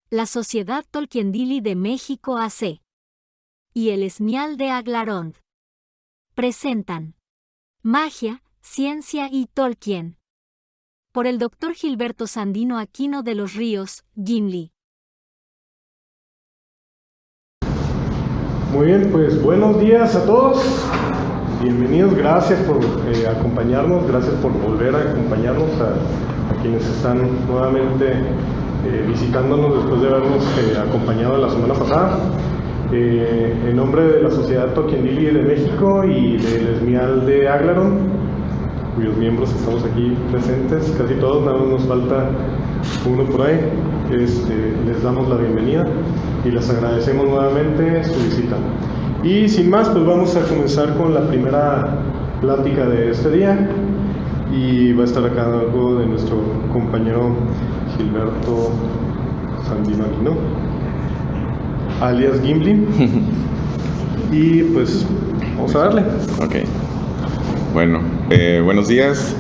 La Sociedad Tolquiendili de México AC y el Esmial de Aglarond presentan Magia, Ciencia y Tolkien por el Dr. Gilberto Sandino Aquino de los Ríos, Gimli. Muy bien, pues buenos días a todos. Bienvenidos, gracias por acompañarnos, gracias por volver a acompañarnos a quienes están nuevamente visitándonos después de habernos acompañado la semana pasada. En nombre de la Sociedad Tolquiendili de México y del Esmial de Aglarond, cuyos miembros estamos aquí presentes, casi todos, nada más nos falta uno por ahí, les damos la bienvenida y les agradecemos nuevamente su visita. Y sin más, pues vamos a comenzar con la primera plática de este día, y va a estar acá algo de nuestro compañero Gilberto Sandino Aquino, alias Gimli. Y pues vamos a darle. Ok. Bueno, buenos días.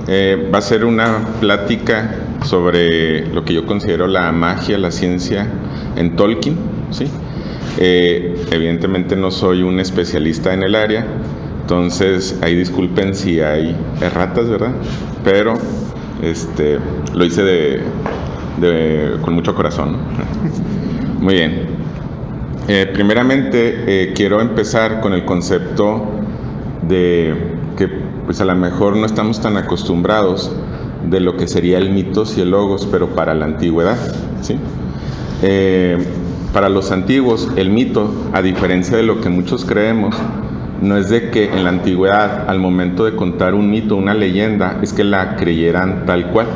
Va a ser una plática sobre lo que yo considero la magia, la ciencia en Tolkien, ¿sí? Evidentemente no soy un especialista en el área, entonces ahí disculpen si hay erratas, ¿verdad? Pero lo hice con mucho corazón, ¿no? Muy bien. Primeramente quiero empezar con el concepto de que pues a lo mejor no estamos tan acostumbrados de lo que sería el mitos y el logos, pero para la antigüedad, ¿sí? Para los antiguos, el mito, a diferencia de lo que muchos creemos, no es de que en la antigüedad, al momento de contar un mito, una leyenda, es que la creyeran tal cual.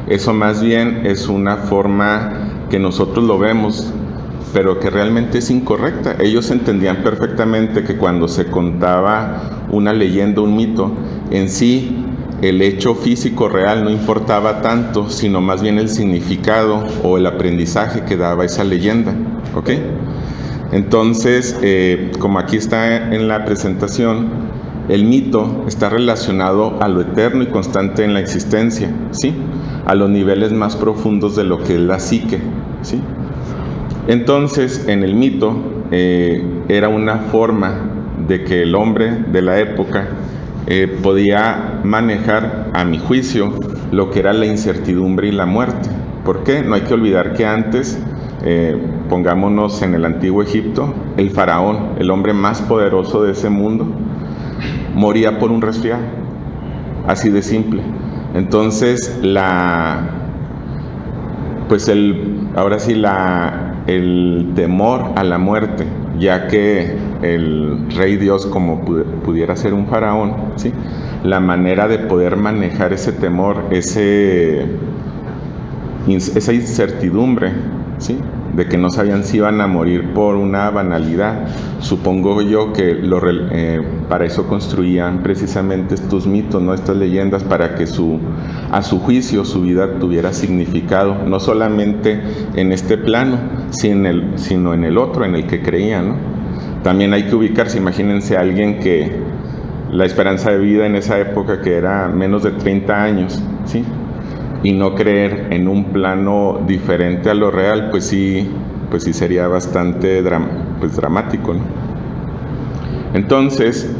Eso más bien es una forma que nosotros lo vemos, pero que realmente es incorrecta. Ellos entendían perfectamente que cuando se contaba una leyenda, un mito, en sí el hecho físico real no importaba tanto, sino más bien el significado o el aprendizaje que daba esa leyenda, ¿ok? Entonces, como aquí está en la presentación, el mito está relacionado a lo eterno y constante en la existencia, ¿sí? A los niveles más profundos de lo que es la psique, ¿sí? Entonces, en el mito, era una forma de que el hombre de la época podía manejar, a mi juicio, lo que era la incertidumbre y la muerte. ¿Por qué? No hay que olvidar que antes, pongámonos en el antiguo Egipto, el faraón, el hombre más poderoso de ese mundo, moría por un resfriado, así de simple. Entonces, el temor a la muerte, ya que el rey Dios, como pudiera ser un faraón, ¿sí? La manera de poder manejar ese temor, esa incertidumbre, ¿sí? De que no sabían si iban a morir por una banalidad. Supongo yo que para eso construían precisamente estos mitos, ¿no? Estas leyendas, para que a su juicio su vida tuviera significado, no solamente en este plano, sino en el otro, en el que creían, ¿no? También hay que ubicarse, imagínense a alguien que la esperanza de vida en esa época que era menos de 30 años, ¿sí? Y no creer en un plano diferente a lo real, pues sí sería bastante dramático, ¿no? Entonces,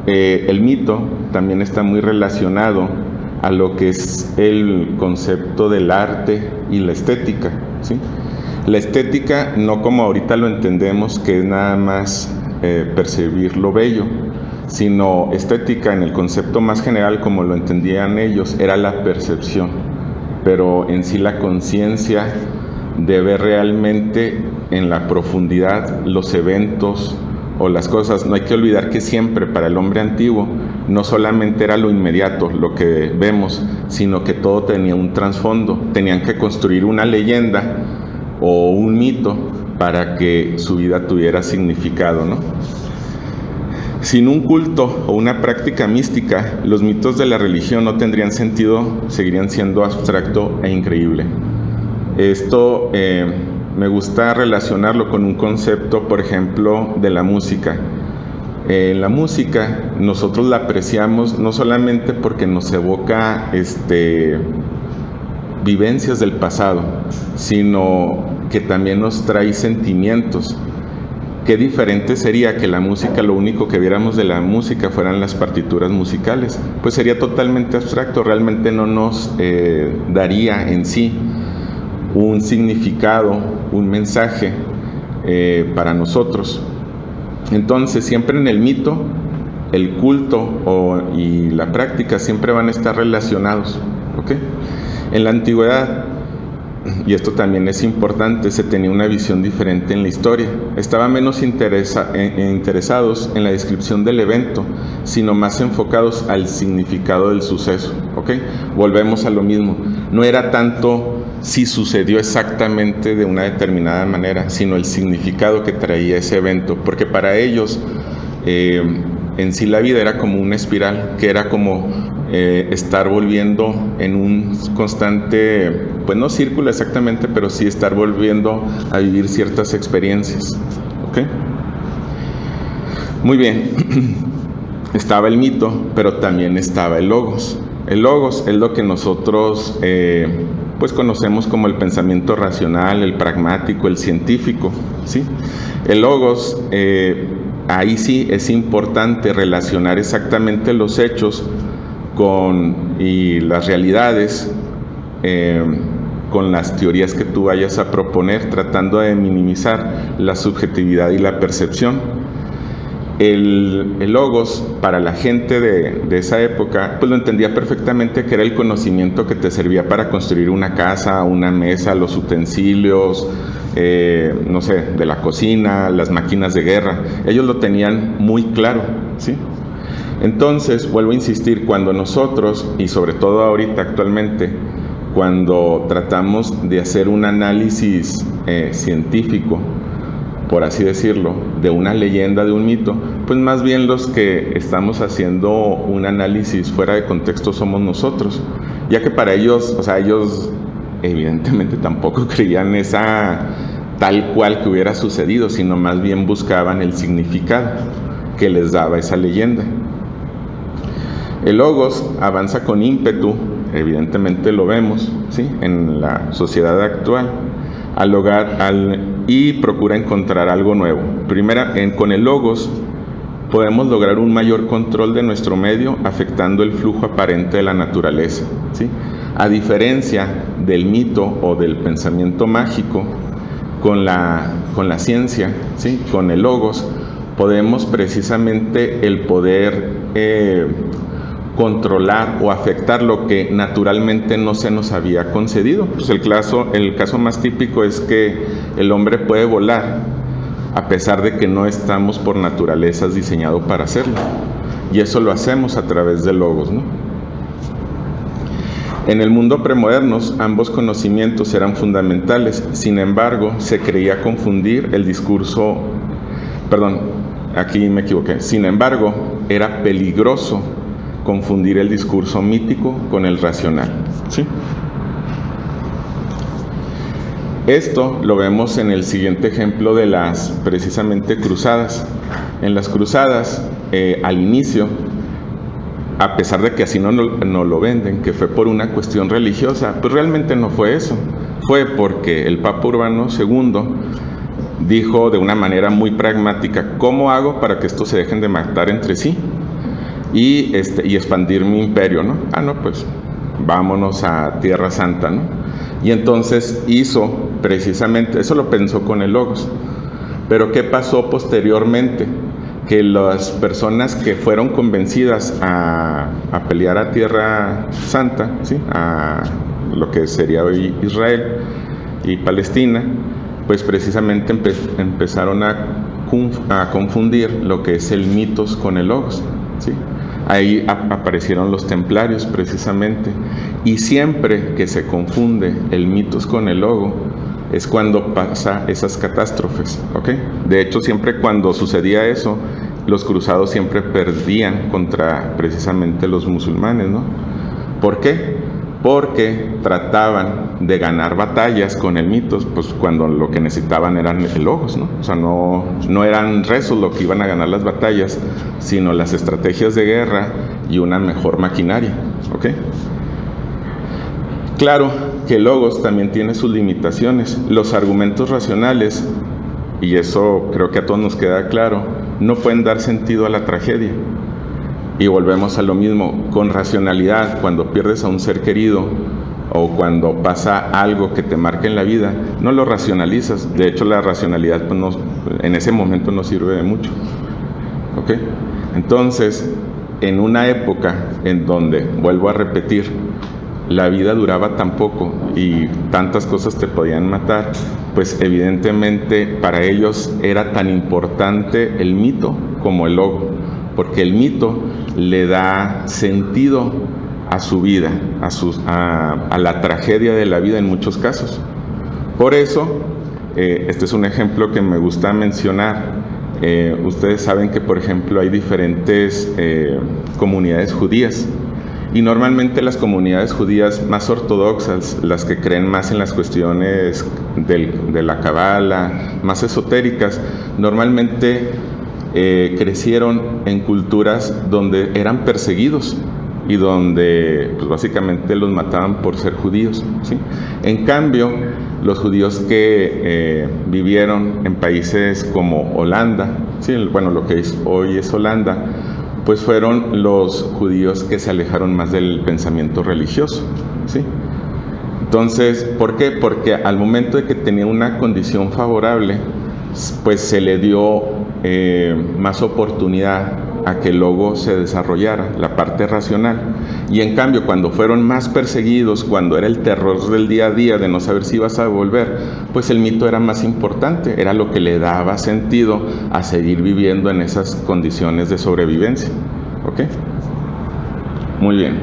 el mito también está muy relacionado a lo que es el concepto del arte y la estética, ¿sí? La estética, no como ahorita lo entendemos, que es nada más percibir lo bello, sino estética en el concepto más general, como lo entendían ellos, era la percepción. Pero en sí la conciencia de ver realmente en la profundidad los eventos o las cosas. No hay que olvidar que siempre para el hombre antiguo no solamente era lo inmediato, lo que vemos, sino que todo tenía un trasfondo. Tenían que construir una leyenda o un mito para que su vida tuviera significado, ¿no? Sin un culto o una práctica mística, los mitos de la religión no tendrían sentido, seguirían siendo abstracto e increíble. Esto me gusta relacionarlo con un concepto, por ejemplo, de la música. La música nosotros la apreciamos no solamente porque nos evoca vivencias del pasado, sino que también nos trae sentimientos. Qué diferente sería que la música, lo único que viéramos de la música fueran las partituras musicales. Pues sería totalmente abstracto, realmente no nos daría en sí un significado, un mensaje para nosotros. Entonces, siempre en el mito, el culto y la práctica siempre van a estar relacionados, ¿ok? En la antigüedad, y esto también es importante, se tenía una visión diferente en la historia. Estaban menos interesados en la descripción del evento, sino más enfocados al significado del suceso, ¿ok? Volvemos a lo mismo. No era tanto si sucedió exactamente de una determinada manera, sino el significado que traía ese evento, porque para ellos en sí la vida era como una espiral, que era como estar volviendo en un constante, pues no círculo exactamente, pero sí estar volviendo a vivir ciertas experiencias, ¿ok? Muy bien. Estaba el mito, pero también estaba el logos. El logos es lo que nosotros pues conocemos como el pensamiento racional, el pragmático, el científico, ¿sí? El logos, ahí sí es importante relacionar exactamente los hechos y las realidades con las teorías que tú vayas a proponer, tratando de minimizar la subjetividad y la percepción. El logos, para la gente de esa época, pues lo entendía perfectamente, que era el conocimiento que te servía para construir una casa, una mesa, los utensilios, no sé, de la cocina, las máquinas de guerra. Ellos lo tenían muy claro, ¿sí? Entonces, vuelvo a insistir, cuando nosotros, y sobre todo ahorita actualmente, cuando tratamos de hacer un análisis científico, por así decirlo, de una leyenda, de un mito, pues más bien los que estamos haciendo un análisis fuera de contexto somos nosotros, ya que para ellos, o sea, ellos evidentemente tampoco creían esa tal cual que hubiera sucedido, sino más bien buscaban el significado que les daba esa leyenda. El logos avanza con ímpetu, evidentemente lo vemos, ¿sí?, en la sociedad actual, y procura encontrar algo nuevo. Con el logos podemos lograr un mayor control de nuestro medio, afectando el flujo aparente de la naturaleza, ¿sí? A diferencia del mito o del pensamiento mágico, con la ciencia, ¿sí?, con el logos, podemos precisamente el poder controlar o afectar lo que naturalmente no se nos había concedido. Pues el caso más típico es que el hombre puede volar, a pesar de que no estamos por naturaleza diseñados para hacerlo. Y eso lo hacemos a través de logos, ¿no? En el mundo premodernos, ambos conocimientos eran fundamentales. Sin embargo, se creía confundir el discurso... Perdón, aquí me equivoqué. Sin embargo, era peligroso confundir el discurso mítico con el racional, ¿sí? Esto lo vemos en el siguiente ejemplo de las, precisamente, cruzadas. En las cruzadas, al inicio, a pesar de que así no lo venden, que fue por una cuestión religiosa, pues realmente no fue eso. Fue porque el Papa Urbano II dijo de una manera muy pragmática: ¿cómo hago para que estos se dejen de matar entre sí y expandir mi imperio, ¿no? Pues vámonos a Tierra Santa, ¿no? Y entonces hizo precisamente, eso lo pensó con el logos. Pero ¿qué pasó posteriormente? Que las personas que fueron convencidas a pelear a Tierra Santa, ¿sí?, a lo que sería hoy Israel y Palestina, pues precisamente empezaron a confundir lo que es el mitos con el logos, ¿sí? Ahí aparecieron los templarios precisamente, y siempre que se confunde el mitos con el logo es cuando pasa esas catástrofes, ¿ok? De hecho, siempre cuando sucedía eso, los cruzados siempre perdían contra precisamente los musulmanes, ¿no? ¿Por qué? Porque trataban de ganar batallas con el mitos, pues cuando lo que necesitaban eran logos, ¿no? O sea, no eran rezos lo que iban a ganar las batallas, sino las estrategias de guerra y una mejor maquinaria, ¿ok? Claro que el logos también tiene sus limitaciones. Los argumentos racionales, y eso creo que a todos nos queda claro, no pueden dar sentido a la tragedia. Y volvemos a lo mismo, con racionalidad, cuando pierdes a un ser querido o cuando pasa algo que te marca en la vida, no lo racionalizas. De hecho, la racionalidad pues, en ese momento no sirve de mucho. ¿Ok? Entonces, en una época en donde, vuelvo a repetir, la vida duraba tan poco y tantas cosas te podían matar, pues evidentemente para ellos era tan importante el mito como el logo, porque el mito le da sentido a su vida, a la tragedia de la vida en muchos casos. Por eso, este es un ejemplo que me gusta mencionar. Ustedes saben que, por ejemplo, hay diferentes comunidades judías, y normalmente las comunidades judías más ortodoxas, las que creen más en las cuestiones de la Kabbalah, más esotéricas, normalmente crecieron en culturas donde eran perseguidos y donde pues, básicamente los mataban por ser judíos, ¿sí? En cambio, los judíos que vivieron en países como Holanda, ¿sí? Bueno, lo que hoy es Holanda, pues fueron los judíos que se alejaron más del pensamiento religioso, ¿sí? Entonces, ¿por qué? Porque al momento de que tenía una condición favorable, pues se le dio más oportunidad a que el logo se desarrollara, la parte racional. Y en cambio, cuando fueron más perseguidos, cuando era el terror del día a día de no saber si ibas a volver, pues el mito era más importante, era lo que le daba sentido a seguir viviendo en esas condiciones de sobrevivencia. ¿Ok? Muy bien.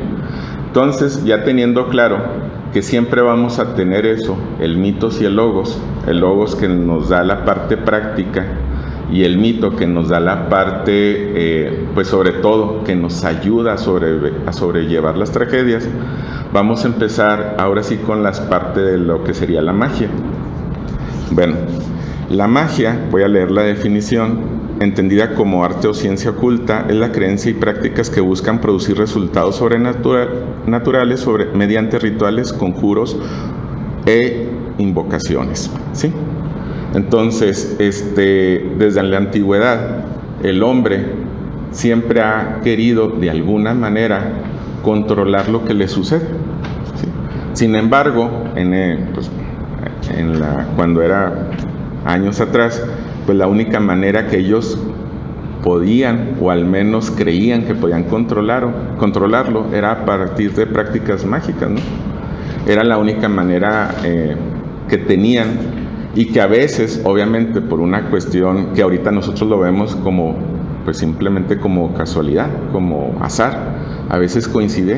Entonces, ya teniendo claro que siempre vamos a tener eso, el mitos y el logos que nos da la parte práctica, y el mito que nos da la parte, pues sobre todo, que nos ayuda a sobrellevar las tragedias. Vamos a empezar ahora sí con las partes de lo que sería la magia. Bueno, la magia, voy a leer la definición, entendida como arte o ciencia oculta, es la creencia y prácticas que buscan producir resultados sobrenaturales mediante rituales, conjuros e invocaciones, ¿sí? Entonces, desde la antigüedad, el hombre siempre ha querido de alguna manera controlar lo que le sucede, ¿sí? Sin embargo, cuando era años atrás, pues la única manera que ellos podían, o al menos creían que podían controlarlo, era a partir de prácticas mágicas, ¿no? Era la única manera que tenían. Y que a veces, obviamente, por una cuestión que ahorita nosotros lo vemos como, pues simplemente como casualidad, como azar, a veces coincide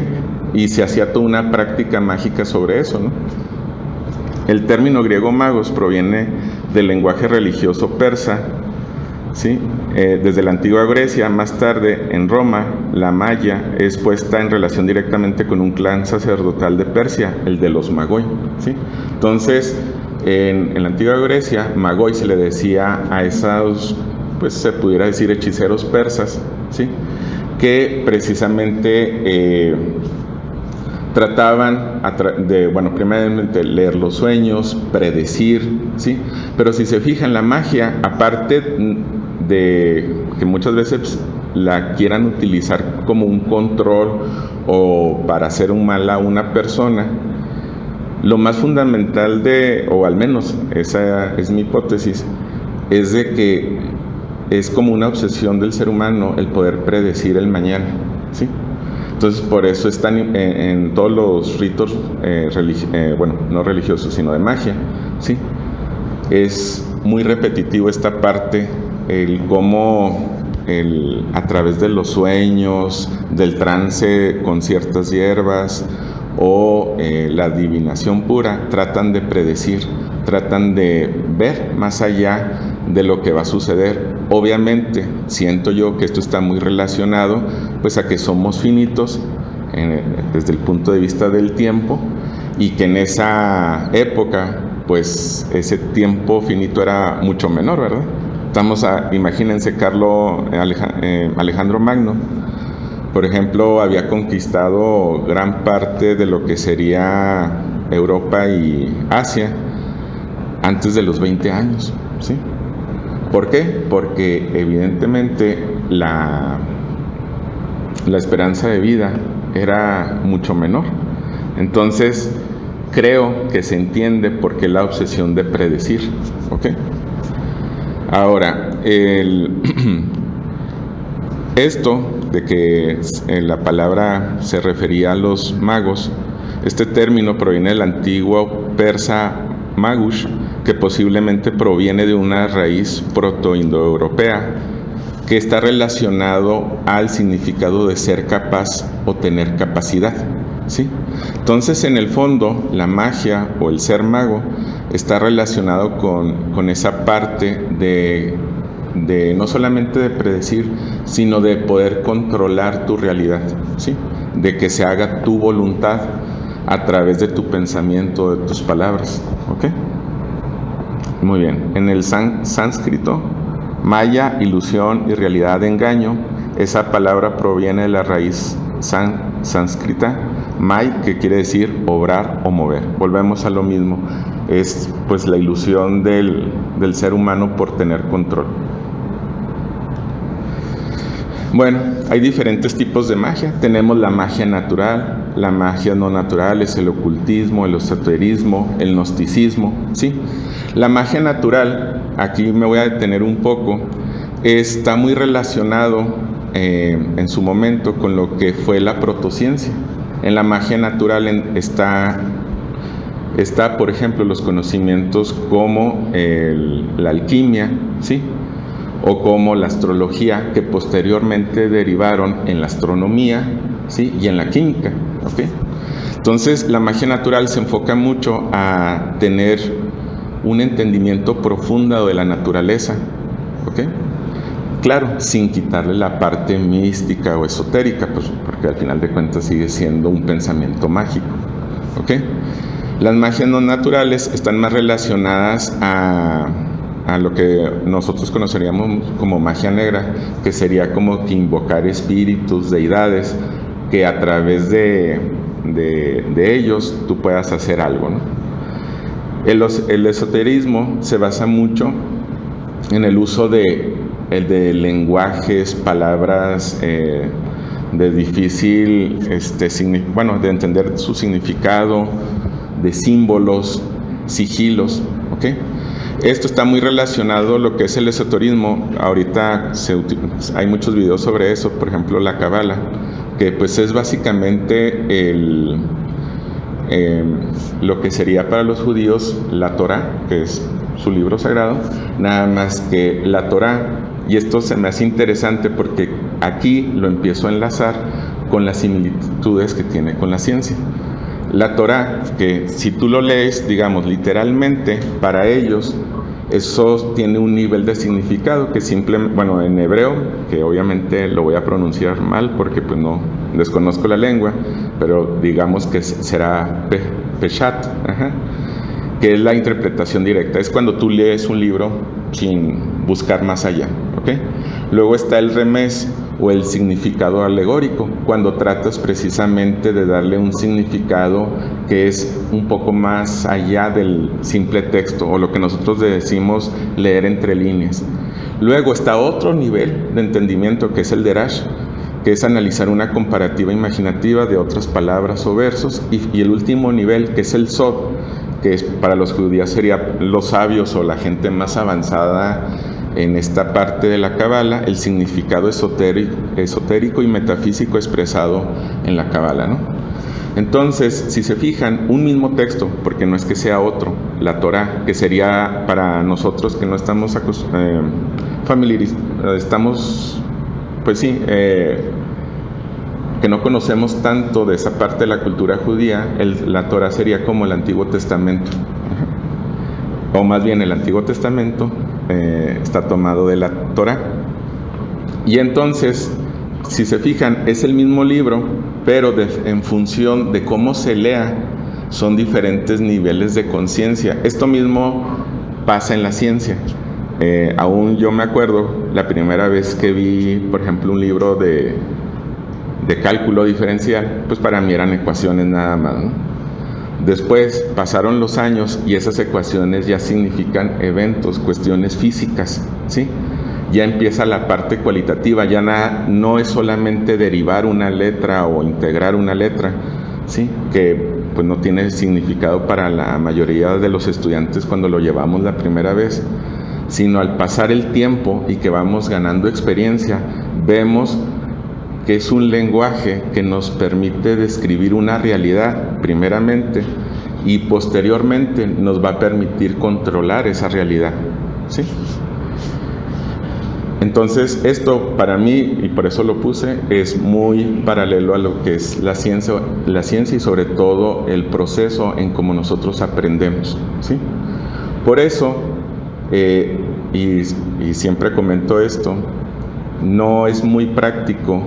y se hacía toda una práctica mágica sobre eso, ¿no? El término griego magos proviene del lenguaje religioso persa, ¿sí? Desde la antigua Grecia, más tarde en Roma, la maya es puesta en relación directamente con un clan sacerdotal de Persia, el de los magoi, ¿sí? Entonces, en la antigua Grecia, magoi se le decía a esos, pues se pudiera decir, hechiceros persas, ¿sí? Que precisamente trataban primeramente leer los sueños, predecir, ¿sí? Pero si se fijan, la magia, aparte de que muchas veces la quieran utilizar como un control o para hacer un mal a una persona, lo más fundamental o al menos esa es mi hipótesis, es de que es como una obsesión del ser humano el poder predecir el mañana, ¿sí? Entonces, por eso están en todos los ritos, no religiosos, sino de magia, ¿sí? Es muy repetitivo esta parte, el cómo a través de los sueños, del trance con ciertas hierbas o la adivinación pura, tratan de predecir, tratan de ver más allá de lo que va a suceder. Obviamente, siento yo que esto está muy relacionado pues a que somos finitos desde el punto de vista del tiempo, y que en esa época pues ese tiempo finito era mucho menor, ¿verdad? Imagínense, Alejandro Magno, por ejemplo, había conquistado gran parte de lo que sería Europa y Asia antes de los 20 años, ¿sí? ¿Por qué? Porque evidentemente la esperanza de vida era mucho menor. Entonces, creo que se entiende por qué la obsesión de predecir, ¿ok? Ahora, esto de que la palabra se refería a los magos, este término proviene del antiguo persa magush, que posiblemente proviene de una raíz proto-indoeuropea, que está relacionado al significado de ser capaz o tener capacidad, ¿sí? Entonces, en el fondo, la magia o el ser mago está relacionado con esa parte de no solamente de predecir, sino de poder controlar tu realidad, ¿sí? De que se haga tu voluntad a través de tu pensamiento, de tus palabras, ¿ok? Muy bien. En el sánscrito, maya, ilusión y realidad de engaño, esa palabra proviene de la raíz sánscrita, may, que quiere decir obrar o mover. Volvemos a lo mismo, es pues la ilusión del ser humano por tener control. Bueno, hay diferentes tipos de magia. Tenemos la magia natural, la magia no natural es el ocultismo, el esoterismo, el gnosticismo, ¿sí? La magia natural, aquí me voy a detener un poco, está muy relacionado en su momento con lo que fue la protociencia. En la magia natural está, por ejemplo, los conocimientos como la alquimia, ¿sí? O como la astrología, que posteriormente derivaron en la astronomía, ¿sí? Y en la química, ¿ok? Entonces, la magia natural se enfoca mucho a tener un entendimiento profundo de la naturaleza, ¿ok? Claro, sin quitarle la parte mística o esotérica, pues, porque al final de cuentas sigue siendo un pensamiento mágico, ¿ok? Las magias no naturales están más relacionadas a lo que nosotros conoceríamos como magia negra, que sería como que invocar espíritus, deidades, que a través de ellos tú puedas hacer algo, ¿no? El esoterismo se basa mucho en el uso de lenguajes, palabras de difícil, de entender su significado, de símbolos, sigilos, ¿ok? Esto está muy relacionado a lo que es el esoterismo. Ahorita hay muchos videos sobre eso, por ejemplo la Cábala, que pues es básicamente lo que sería para los judíos la Torá, que es su libro sagrado, nada más que la Torá, y esto se me hace interesante porque aquí lo empiezo a enlazar con las similitudes que tiene con la ciencia. La Torá, que si tú lo lees, digamos, literalmente, para ellos, eso tiene un nivel de significado que simplemente, bueno, en hebreo, que obviamente lo voy a pronunciar mal porque pues no desconozco la lengua, pero digamos que será peshat, que es la interpretación directa. Es cuando tú lees un libro sin buscar más allá, ¿ok? Luego está el remés, o el significado alegórico, cuando tratas precisamente de darle un significado que es un poco más allá del simple texto, o lo que nosotros decimos leer entre líneas. Luego está otro nivel de entendimiento, que es el derash, que es analizar una comparativa imaginativa de otras palabras o versos, y el último nivel, que es el sod, que es, para los judíos sería los sabios o la gente más avanzada en esta parte de la Cábala, el significado esotérico y metafísico expresado en la Cábala, ¿no? Entonces, si se fijan, un mismo texto, porque no es que sea otro, la Torá, que sería para nosotros que no estamos familiarizados, pues sí, que no conocemos tanto de esa parte de la cultura judía, la Torá sería como el Antiguo Testamento, o más bien el Antiguo Testamento está tomado de la Torá. Y entonces, si se fijan, es el mismo libro, pero en función de cómo se lea, son diferentes niveles de conciencia. Esto mismo pasa en la ciencia. Aún yo me acuerdo la primera vez que vi, por ejemplo, un libro de cálculo diferencial, pues para mí eran ecuaciones nada más, ¿no? Después pasaron los años y esas ecuaciones ya significan eventos, cuestiones físicas, ¿sí? Ya empieza la parte cualitativa, ya no es solamente derivar una letra o integrar una letra, ¿sí? Que pues no tiene significado para la mayoría de los estudiantes cuando lo llevamos la primera vez, sino al pasar el tiempo y que vamos ganando experiencia, vemos que es un lenguaje que nos permite describir una realidad, primeramente, y posteriormente nos va a permitir controlar esa realidad, ¿sí? Entonces, esto para mí, y por eso lo puse, es muy paralelo a lo que es la ciencia y sobre todo el proceso en cómo nosotros aprendemos, ¿sí? Por eso, y siempre comento esto, no es muy práctico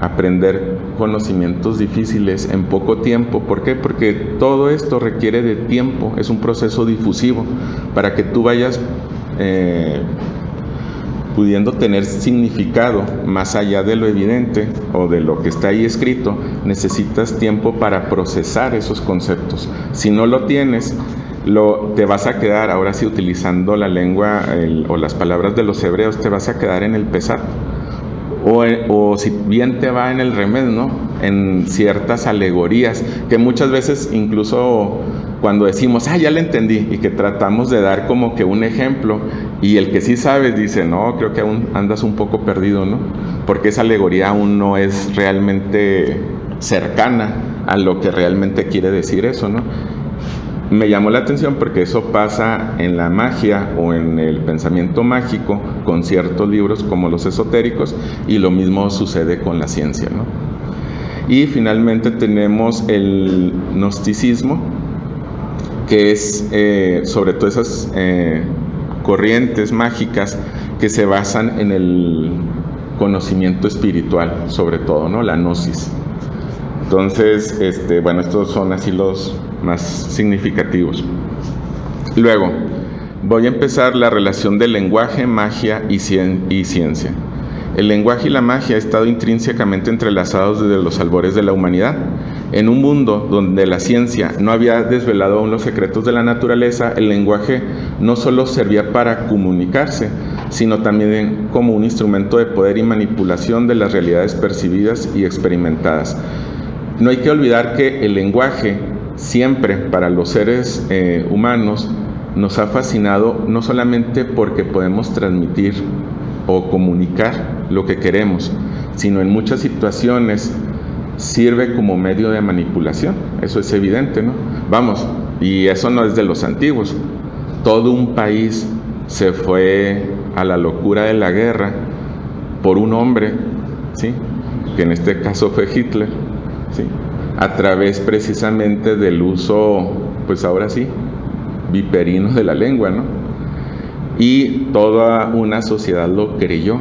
aprender conocimientos difíciles en poco tiempo. ¿Por qué? Porque todo esto requiere de tiempo, es un proceso difusivo. Para que tú vayas pudiendo tener significado más allá de lo evidente o de lo que está ahí escrito, necesitas tiempo para procesar esos conceptos. Si no lo tienes, te vas a quedar, ahora sí utilizando la lengua o las palabras de los hebreos, te vas a quedar en el pesar. O si bien te va en el remedio, ¿no? En ciertas alegorías, que muchas veces incluso cuando decimos, ya le entendí, y que tratamos de dar como que un ejemplo, y el que sí sabe dice, no, creo que aún andas un poco perdido, ¿no? Porque esa alegoría aún no es realmente cercana a lo que realmente quiere decir eso, ¿no? Me llamó la atención porque eso pasa en la magia o en el pensamiento mágico con ciertos libros como los esotéricos, y lo mismo sucede con la ciencia, ¿no? Y finalmente tenemos el gnosticismo, que es sobre todo esas corrientes mágicas que se basan en el conocimiento espiritual, sobre todo, ¿no? La gnosis. Entonces, bueno, estos son así los más significativos. Luego, voy a empezar la relación del lenguaje, magia y ciencia. El lenguaje y la magia han estado intrínsecamente entrelazados desde los albores de la humanidad. En un mundo donde la ciencia no había desvelado aún los secretos de la naturaleza, el lenguaje no solo servía para comunicarse, sino también como un instrumento de poder y manipulación de las realidades percibidas y experimentadas. No hay que olvidar que el lenguaje siempre para los seres humanos nos ha fascinado, no solamente porque podemos transmitir o comunicar lo que queremos, sino en muchas situaciones sirve como medio de manipulación. Eso es evidente, ¿no? Vamos, y eso no es de los antiguos. Todo un país se fue a la locura de la guerra por un hombre, ¿sí? Que en este caso fue Hitler, ¿sí? A través precisamente del uso, pues ahora sí, viperino de la lengua, ¿no? Y toda una sociedad lo creyó,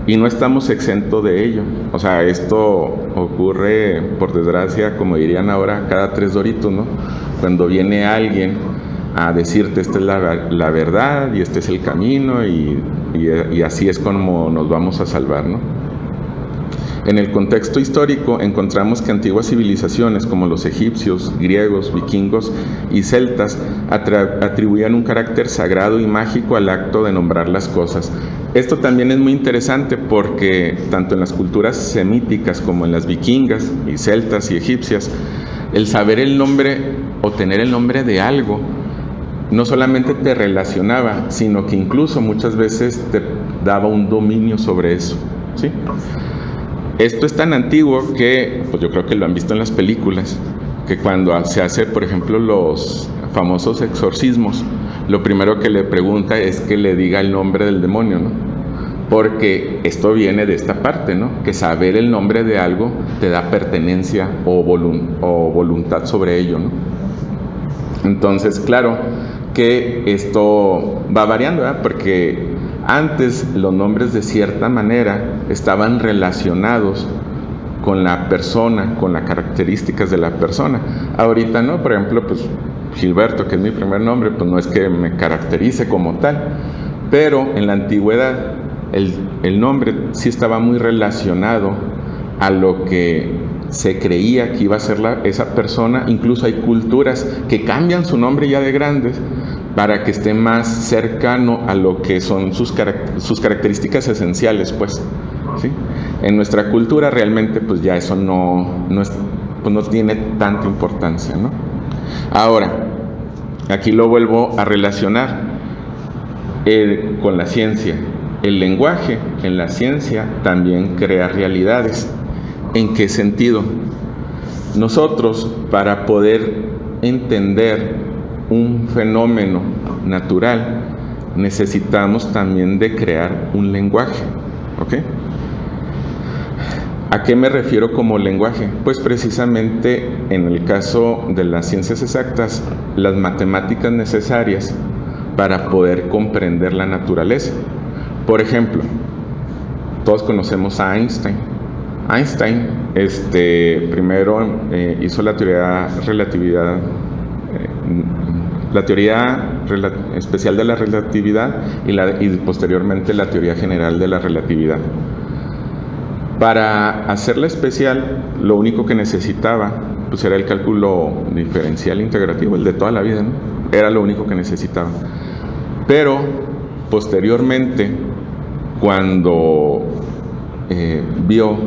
y no estamos exentos de ello. O sea, esto ocurre, por desgracia, como dirían ahora, cada 3 doritos, ¿no? Cuando viene alguien a decirte, esta es la verdad, y este es el camino, y así es como nos vamos a salvar, ¿no? En el contexto histórico encontramos que antiguas civilizaciones como los egipcios, griegos, vikingos y celtas atribuían un carácter sagrado y mágico al acto de nombrar las cosas. Esto también es muy interesante porque tanto en las culturas semíticas como en las vikingas y celtas y egipcias, el saber el nombre o tener el nombre de algo no solamente te relacionaba, sino que incluso muchas veces te daba un dominio sobre eso, ¿sí? Esto es tan antiguo que, pues yo creo que lo han visto en las películas, que cuando se hace, por ejemplo, los famosos exorcismos, lo primero que le pregunta es que le diga el nombre del demonio, ¿no? Porque esto viene de esta parte, ¿no? Que saber el nombre de algo te da pertenencia o voluntad sobre ello, ¿no? Entonces, claro que esto va variando, ¿verdad? Porque antes los nombres de cierta manera estaban relacionados con la persona, con las características de la persona. Ahorita no, por ejemplo, pues Gilberto, que es mi primer nombre, pues no es que me caracterice como tal, pero en la antigüedad el nombre sí estaba muy relacionado a lo que se creía que iba a ser esa persona. Incluso hay culturas que cambian su nombre ya de grandes para que esté más cercano a lo que son sus características esenciales, pues, ¿sí? En nuestra cultura realmente pues ya eso no tiene tanta importancia, ¿no? Ahora, aquí lo vuelvo a relacionar con la ciencia. El lenguaje en la ciencia también crea realidades. ¿En qué sentido? Nosotros, para poder entender un fenómeno natural, necesitamos también de crear un lenguaje, ¿ok? ¿A qué me refiero como lenguaje? Pues precisamente en el caso de las ciencias exactas, las matemáticas necesarias para poder comprender la naturaleza. Por ejemplo, todos conocemos a Einstein. Einstein primero hizo la teoría especial de la relatividad y posteriormente la teoría general de la relatividad. Para hacerla especial, lo único que necesitaba pues era el cálculo diferencial integrativo, el de toda la vida, ¿no? Era lo único que necesitaba. Pero posteriormente, cuando vio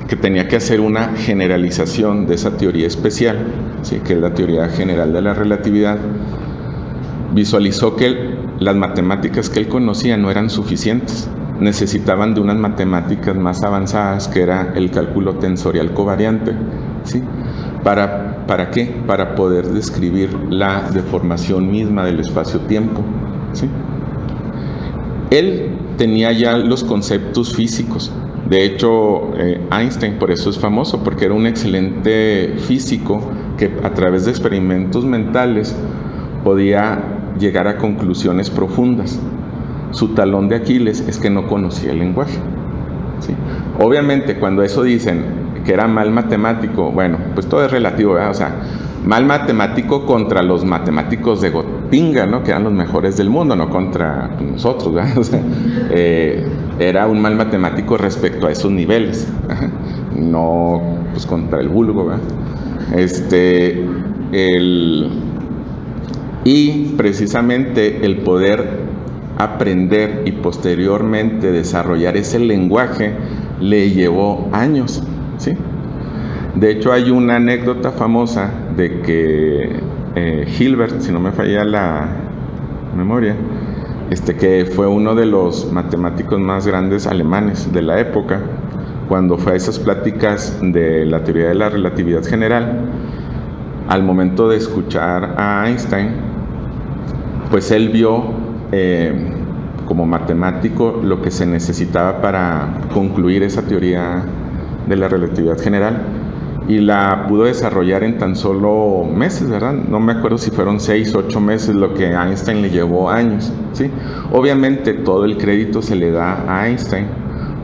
que tenía que hacer una generalización de esa teoría especial, ¿sí?, que es la teoría general de la relatividad, visualizó que las matemáticas que él conocía no eran suficientes. Necesitaban de unas matemáticas más avanzadas, que era el cálculo tensorial covariante, ¿sí? ¿Para qué? Para poder describir la deformación misma del espacio-tiempo, ¿sí? Él tenía ya los conceptos físicos. De hecho, Einstein por eso es famoso, porque era un excelente físico que a través de experimentos mentales podía llegar a conclusiones profundas. Su talón de Aquiles es que no conocía el lenguaje, ¿sí? Obviamente, cuando eso dicen que era mal matemático, bueno, pues todo es relativo, ¿verdad? O sea, mal matemático contra los matemáticos de Gotinga, ¿no?, que eran los mejores del mundo, no contra nosotros, ¿verdad? O sea, era un mal matemático respecto a esos niveles, ¿verdad? No pues contra el vulgo, ¿verdad? Y precisamente el poder aprender y posteriormente desarrollar ese lenguaje le llevó años, ¿sí? De hecho, hay una anécdota famosa de que Hilbert, si no me falla la memoria, que fue uno de los matemáticos más grandes alemanes de la época, cuando fue a esas pláticas de la teoría de la relatividad general, al momento de escuchar a Einstein, pues él vio como matemático lo que se necesitaba para concluir esa teoría de la relatividad general, y la pudo desarrollar en tan solo meses, ¿verdad? No me acuerdo si fueron 6 o 8 meses, lo que a Einstein le llevó años, ¿sí? Obviamente todo el crédito se le da a Einstein,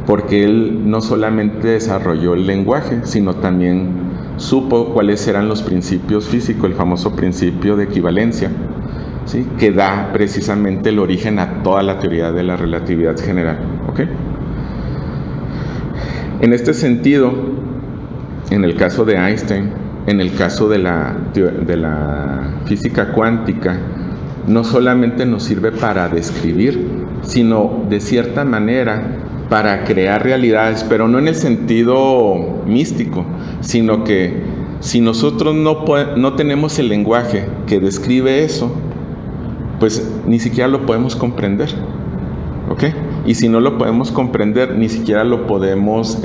porque él no solamente desarrolló el lenguaje, sino también supo cuáles eran los principios físicos, el famoso principio de equivalencia, ¿sí?, que da precisamente el origen a toda la teoría de la relatividad general, ¿ok? En este sentido, en el caso de Einstein, en el caso de la física cuántica, no solamente nos sirve para describir, sino de cierta manera para crear realidades, pero no en el sentido místico, sino que si nosotros no tenemos el lenguaje que describe eso, pues ni siquiera lo podemos comprender, ¿ok? Y si no lo podemos comprender, ni siquiera lo podemos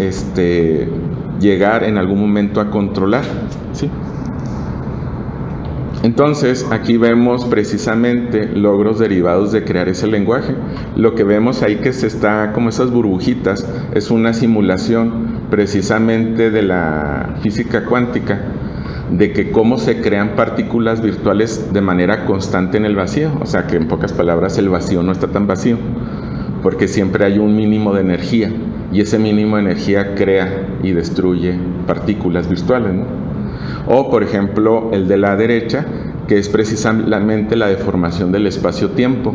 llegar en algún momento a controlar, ¿sí? Entonces, aquí vemos precisamente logros derivados de crear ese lenguaje. Lo que vemos ahí que se está como esas burbujitas es una simulación precisamente de la física cuántica, de que cómo se crean partículas virtuales de manera constante en el vacío. O sea que en pocas palabras el vacío no está tan vacío, porque siempre hay un mínimo de energía, y ese mínimo de energía crea y destruye partículas virtuales, ¿no? O por ejemplo el de la derecha, que es precisamente la deformación del espacio-tiempo,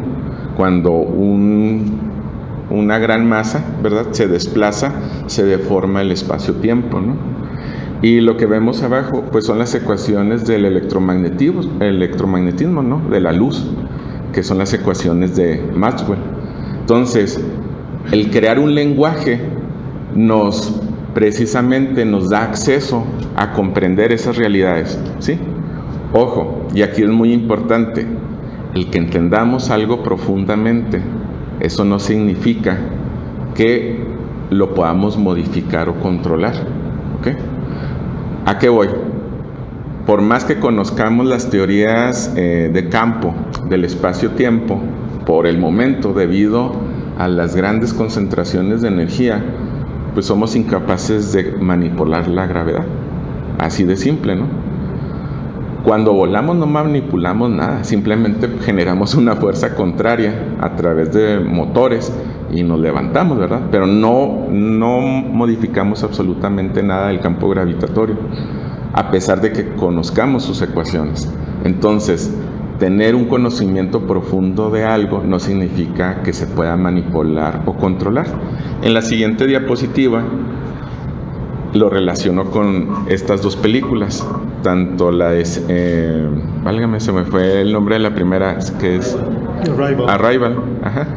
cuando una gran masa, ¿verdad?, se desplaza, se deforma el espacio-tiempo, ¿no? Y lo que vemos abajo, pues son las ecuaciones del electromagnetismo, ¿no? De la luz, que son las ecuaciones de Maxwell. Entonces, el crear un lenguaje precisamente nos da acceso a comprender esas realidades, ¿sí? Ojo, y aquí es muy importante, el que entendamos algo profundamente, eso no significa que lo podamos modificar o controlar, ¿ok? ¿A qué voy? Por más que conozcamos las teorías de campo del espacio-tiempo, por el momento, debido a las grandes concentraciones de energía, pues somos incapaces de manipular la gravedad. Así de simple, ¿no? Cuando volamos no manipulamos nada, simplemente generamos una fuerza contraria a través de motores y nos levantamos, ¿verdad? Pero no modificamos absolutamente nada del campo gravitatorio, a pesar de que conozcamos sus ecuaciones. Entonces, tener un conocimiento profundo de algo no significa que se pueda manipular o controlar. En la siguiente diapositiva lo relaciono con estas dos películas, tanto la de, válgame, se me fue el nombre de la primera, que es Arrival, ajá,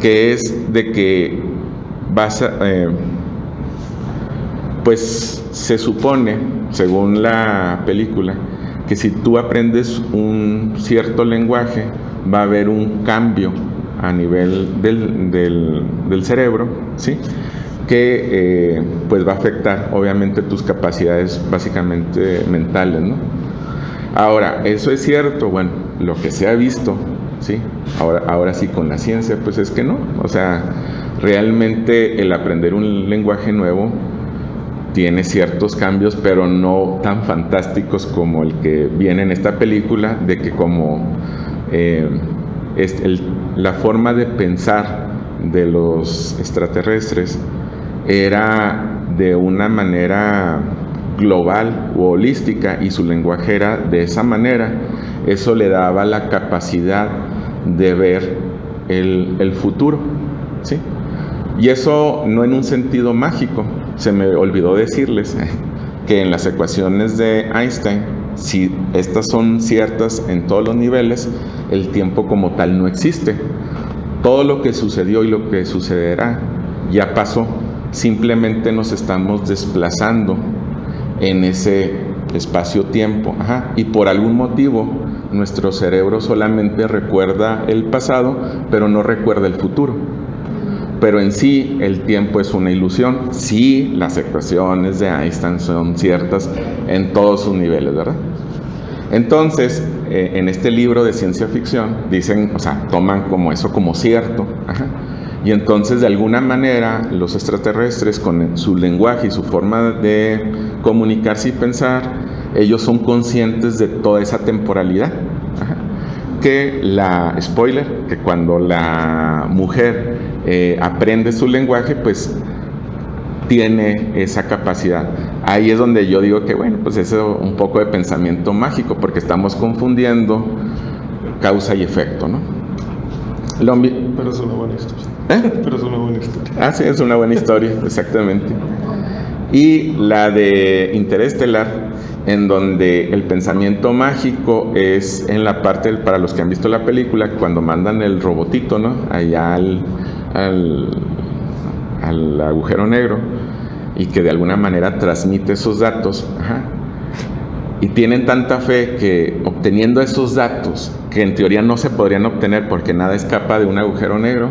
que es de que pues se supone, según la película, que si tú aprendes un cierto lenguaje, va a haber un cambio a nivel del cerebro, ¿sí? Que pues va a afectar obviamente tus capacidades básicamente mentales, ¿no? Ahora, eso es cierto, bueno, lo que se ha visto, ¿sí? Ahora sí con la ciencia, pues es que no, o sea, realmente el aprender un lenguaje nuevo tiene ciertos cambios, pero no tan fantásticos como el que viene en esta película, de que como la forma de pensar de los extraterrestres era de una manera global o holística y su lenguaje era de esa manera, eso le daba la capacidad de ver el futuro, ¿sí? Y eso no en un sentido mágico. Se me olvidó decirles que en las ecuaciones de Einstein, si estas son ciertas en todos los niveles, el tiempo como tal no existe. Todo lo que sucedió y lo que sucederá ya pasó. Simplemente nos estamos desplazando en ese espacio-tiempo. Y por algún motivo nuestro cerebro solamente recuerda el pasado, pero no recuerda el futuro. Pero en sí el tiempo es una ilusión. Sí, las ecuaciones de Einstein son ciertas en todos sus niveles, ¿verdad? Entonces, en este libro de ciencia ficción dicen, o sea, toman como eso como cierto. Y entonces, de alguna manera, los extraterrestres, con su lenguaje y su forma de comunicarse y pensar, ellos son conscientes de toda esa temporalidad. Que que cuando la mujer aprende su lenguaje, pues tiene esa capacidad. Ahí es donde yo digo que, bueno, pues es un poco de pensamiento mágico, porque estamos confundiendo causa y efecto, ¿no? Pero es una buena historia. Pero es una buena historia. Ah, sí, es una buena historia, exactamente. Y la de Interestelar, en donde el pensamiento mágico es en la parte, para los que han visto la película, cuando mandan el robotito, ¿no? Allá al agujero negro, y que de alguna manera transmite esos datos. Y tienen tanta fe que obteniendo esos datos, que en teoría no se podrían obtener porque nada escapa de un agujero negro,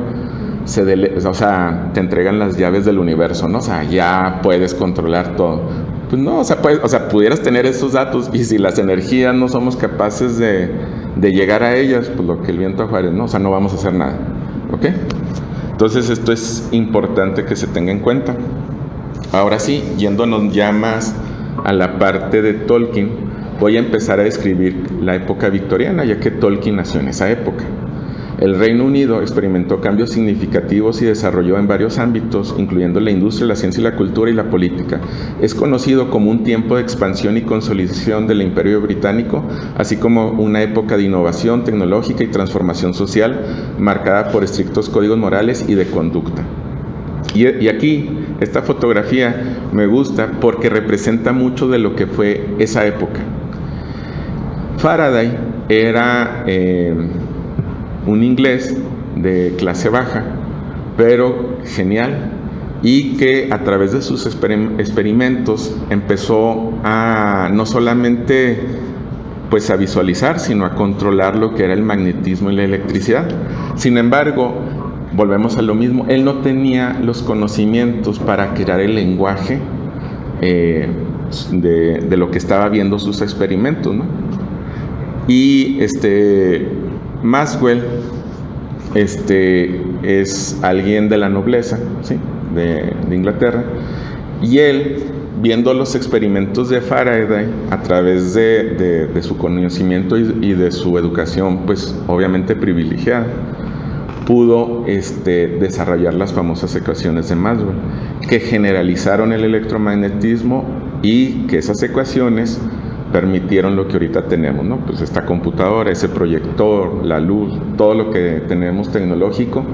o sea, te entregan las llaves del universo, ¿no? O sea, ya puedes controlar todo. Pues no, o sea, pudieras tener esos datos, y si las energías no somos capaces de llegar a ellas, pues lo que el viento a Juárez, ¿no? O sea, no vamos a hacer nada, ¿ok? Entonces esto es importante que se tenga en cuenta. Ahora sí, yéndonos ya más a la parte de Tolkien, voy a empezar a describir la época victoriana, ya que Tolkien nació en esa época. El Reino Unido experimentó cambios significativos y desarrolló en varios ámbitos, incluyendo la industria, la ciencia, la cultura y la política. Es conocido como un tiempo de expansión y consolidación del Imperio Británico, así como una época de innovación tecnológica y transformación social, marcada por estrictos códigos morales y de conducta. Y aquí, esta fotografía me gusta porque representa mucho de lo que fue esa época. Faraday era un inglés de clase baja, pero genial, y que a través de sus experimentos empezó a no solamente pues a visualizar, sino a controlar lo que era el magnetismo y la electricidad. Sin embargo, volvemos a lo mismo, él no tenía los conocimientos para crear el lenguaje de lo que estaba viendo sus experimentos, ¿no? Y Maxwell es alguien de la nobleza, ¿sí? de Inglaterra, y él, viendo los experimentos de Faraday a través de su conocimiento y de su educación, pues obviamente privilegiada, pudo desarrollar las famosas ecuaciones de Maxwell, que generalizaron el electromagnetismo y que esas ecuaciones permitieron lo que ahorita tenemos, ¿no? Pues esta computadora, ese proyector, la luz, todo lo que tenemos tecnológico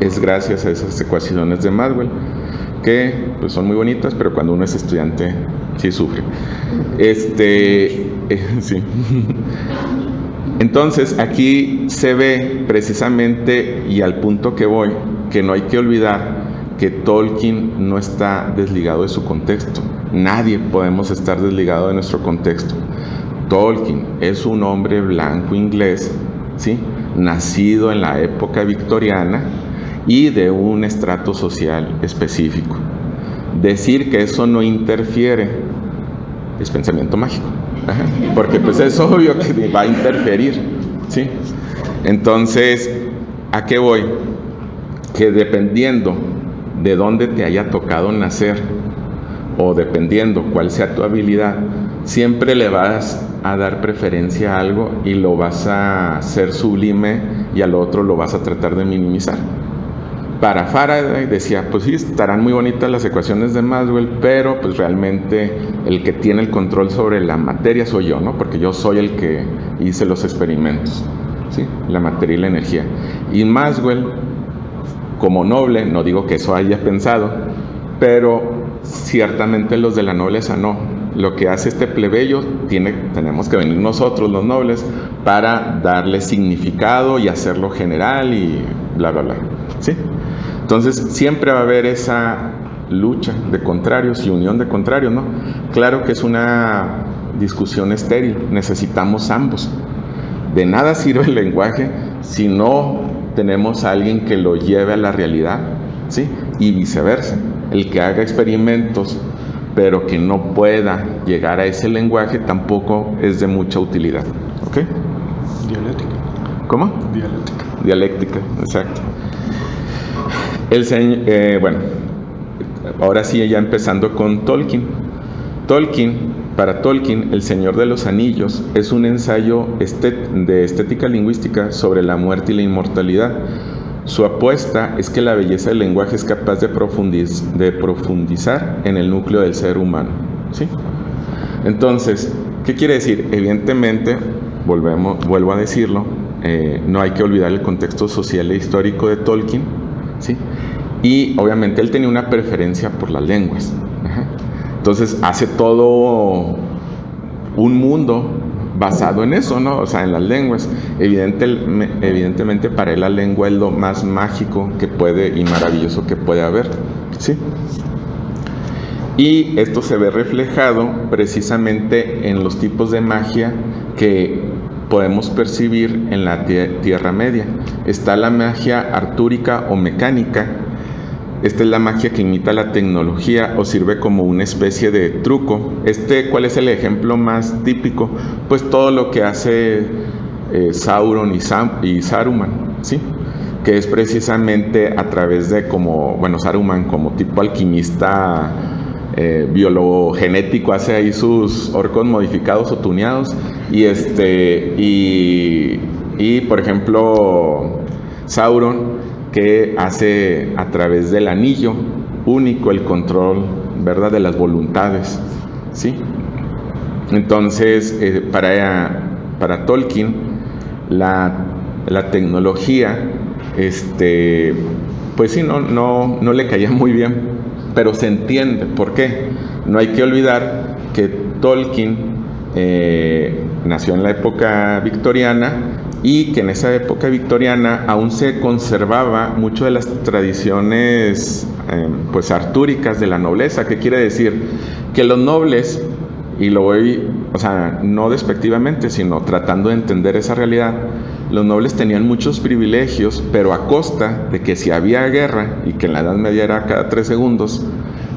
es gracias a esas ecuaciones de Maxwell, que pues son muy bonitas, pero cuando uno es estudiante sí sufre. Sí. Entonces aquí se ve precisamente, y al punto que voy, que no hay que olvidar que Tolkien no está desligado de su contexto. Nadie podemos estar desligado de nuestro contexto. Tolkien es un hombre blanco inglés, ¿sí? Nacido en la época victoriana y de un estrato social específico. Decir que eso no interfiere es pensamiento mágico. Ajá. Porque pues es obvio que va a interferir, ¿sí? Entonces, ¿a qué voy? Que dependiendo de dónde te haya tocado nacer, o dependiendo cuál sea tu habilidad, siempre le vas a dar preferencia a algo y lo vas a hacer sublime, y al otro lo vas a tratar de minimizar. Para Faraday decía, pues sí, estarán muy bonitas las ecuaciones de Maxwell, pero pues realmente el que tiene el control sobre la materia soy yo, ¿no? Porque yo soy el que hice los experimentos, ¿sí? La materia y la energía. Y Maxwell, como noble, no digo que eso haya pensado, pero ciertamente los de la nobleza no. Lo que hace este plebeyo, tenemos que venir nosotros los nobles para darle significado y hacerlo general y bla bla bla, ¿sí? Entonces siempre va a haber esa lucha de contrarios y unión de contrarios, ¿no? Claro que es una discusión estéril, necesitamos ambos. De nada sirve el lenguaje si no tenemos a alguien que lo lleve a la realidad, ¿sí? Y viceversa, el que haga experimentos pero que no pueda llegar a ese lenguaje tampoco es de mucha utilidad, ¿ok? Dialéctica. ¿Cómo? Dialéctica. Dialéctica, exacto. Bueno, ahora sí, ya empezando con Tolkien. Para Tolkien, El Señor de los Anillos es un ensayo de estética lingüística sobre la muerte y la inmortalidad. Su apuesta es que la belleza del lenguaje es capaz de profundizar en el núcleo del ser humano, ¿sí? Entonces, ¿qué quiere decir? Evidentemente, vuelvo a decirlo, no hay que olvidar el contexto social e histórico de Tolkien, ¿sí? Y obviamente él tenía una preferencia por las lenguas. Ajá. Entonces hace todo un mundo basado en eso, ¿no? O sea, en las lenguas. Evidentemente para él la lengua es lo más mágico que puede y maravilloso que puede haber, ¿sí? Y esto se ve reflejado precisamente en los tipos de magia que podemos percibir en la Tierra Media. Está la magia artúrica o mecánica. Esta es la magia que imita la tecnología o sirve como una especie de truco. ¿Cuál es el ejemplo más típico? Pues todo lo que hace Sauron y Saruman, ¿sí? Que es precisamente a través de Saruman como tipo alquimista biologenético, hace ahí sus orcos modificados o tuneados, y por ejemplo Sauron, que hace a través del anillo único el control, ¿verdad?, de las voluntades, ¿sí? Entonces para Tolkien la tecnología pues sí, no le caía muy bien, pero se entiende. ¿Por qué? No hay que olvidar que Tolkien nació en la época victoriana y que en esa época victoriana aún se conservaba mucho de las tradiciones pues artúricas de la nobleza. ¿Qué quiere decir? Que los nobles, y lo voy, o sea, no despectivamente, sino tratando de entender esa realidad, los nobles tenían muchos privilegios, pero a costa de que si había guerra, y que en la Edad Media era cada 3 segundos,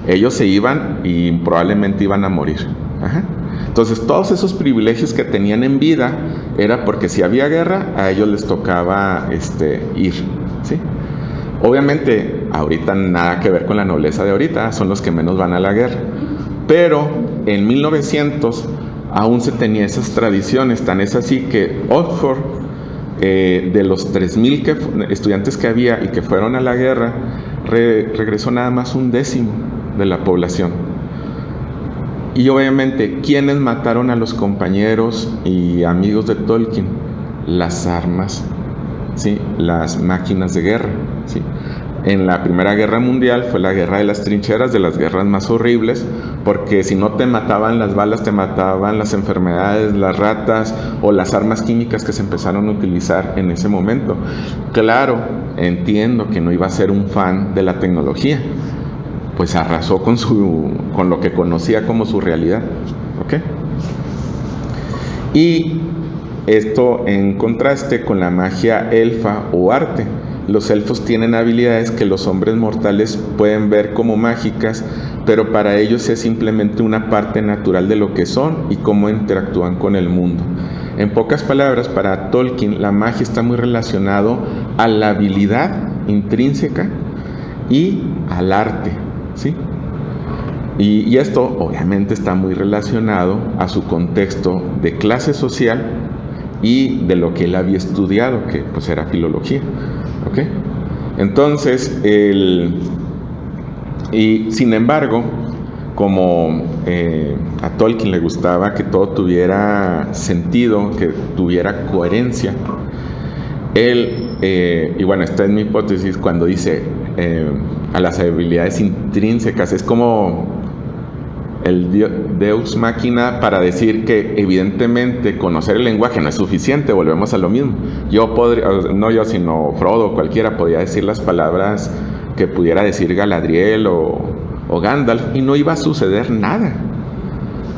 ellos se iban y probablemente iban a morir. Ajá. Entonces, todos esos privilegios que tenían en vida era porque si había guerra, a ellos les tocaba ir, ¿sí? Obviamente, ahorita nada que ver con la nobleza de ahorita, son los que menos van a la guerra. Pero en 1900 aún se tenía esas tradiciones, tan es así que Oxford, de los 3,000 estudiantes que había y que fueron a la guerra, regresó nada más 1/10 de la población. Y obviamente, ¿quiénes mataron a los compañeros y amigos de Tolkien? Las armas, ¿sí? Las máquinas de guerra, ¿sí? En la Primera Guerra Mundial fue la guerra de las trincheras, de las guerras más horribles, porque si no te mataban las balas, te mataban las enfermedades, las ratas o las armas químicas que se empezaron a utilizar en ese momento. Claro, entiendo que no iba a ser un fan de la tecnología, pues arrasó con lo que conocía como su realidad, ¿ok? Y esto en contraste con la magia elfa o arte. Los elfos tienen habilidades que los hombres mortales pueden ver como mágicas, pero para ellos es simplemente una parte natural de lo que son y cómo interactúan con el mundo. En pocas palabras, para Tolkien, la magia está muy relacionado a la habilidad intrínseca y al arte, ¿sí? Y esto obviamente está muy relacionado a su contexto de clase social y de lo que él había estudiado, que pues era filología, ¿ok? Entonces, y sin embargo, como a Tolkien le gustaba que todo tuviera sentido, que tuviera coherencia, él, y bueno, esta es mi hipótesis, cuando dice a las habilidades intrínsecas, es como el Deus Machina para decir que evidentemente conocer el lenguaje no es suficiente, volvemos a lo mismo. Yo podría, no yo, sino Frodo, cualquiera podía decir las palabras que pudiera decir Galadriel o Gandalf y no iba a suceder nada,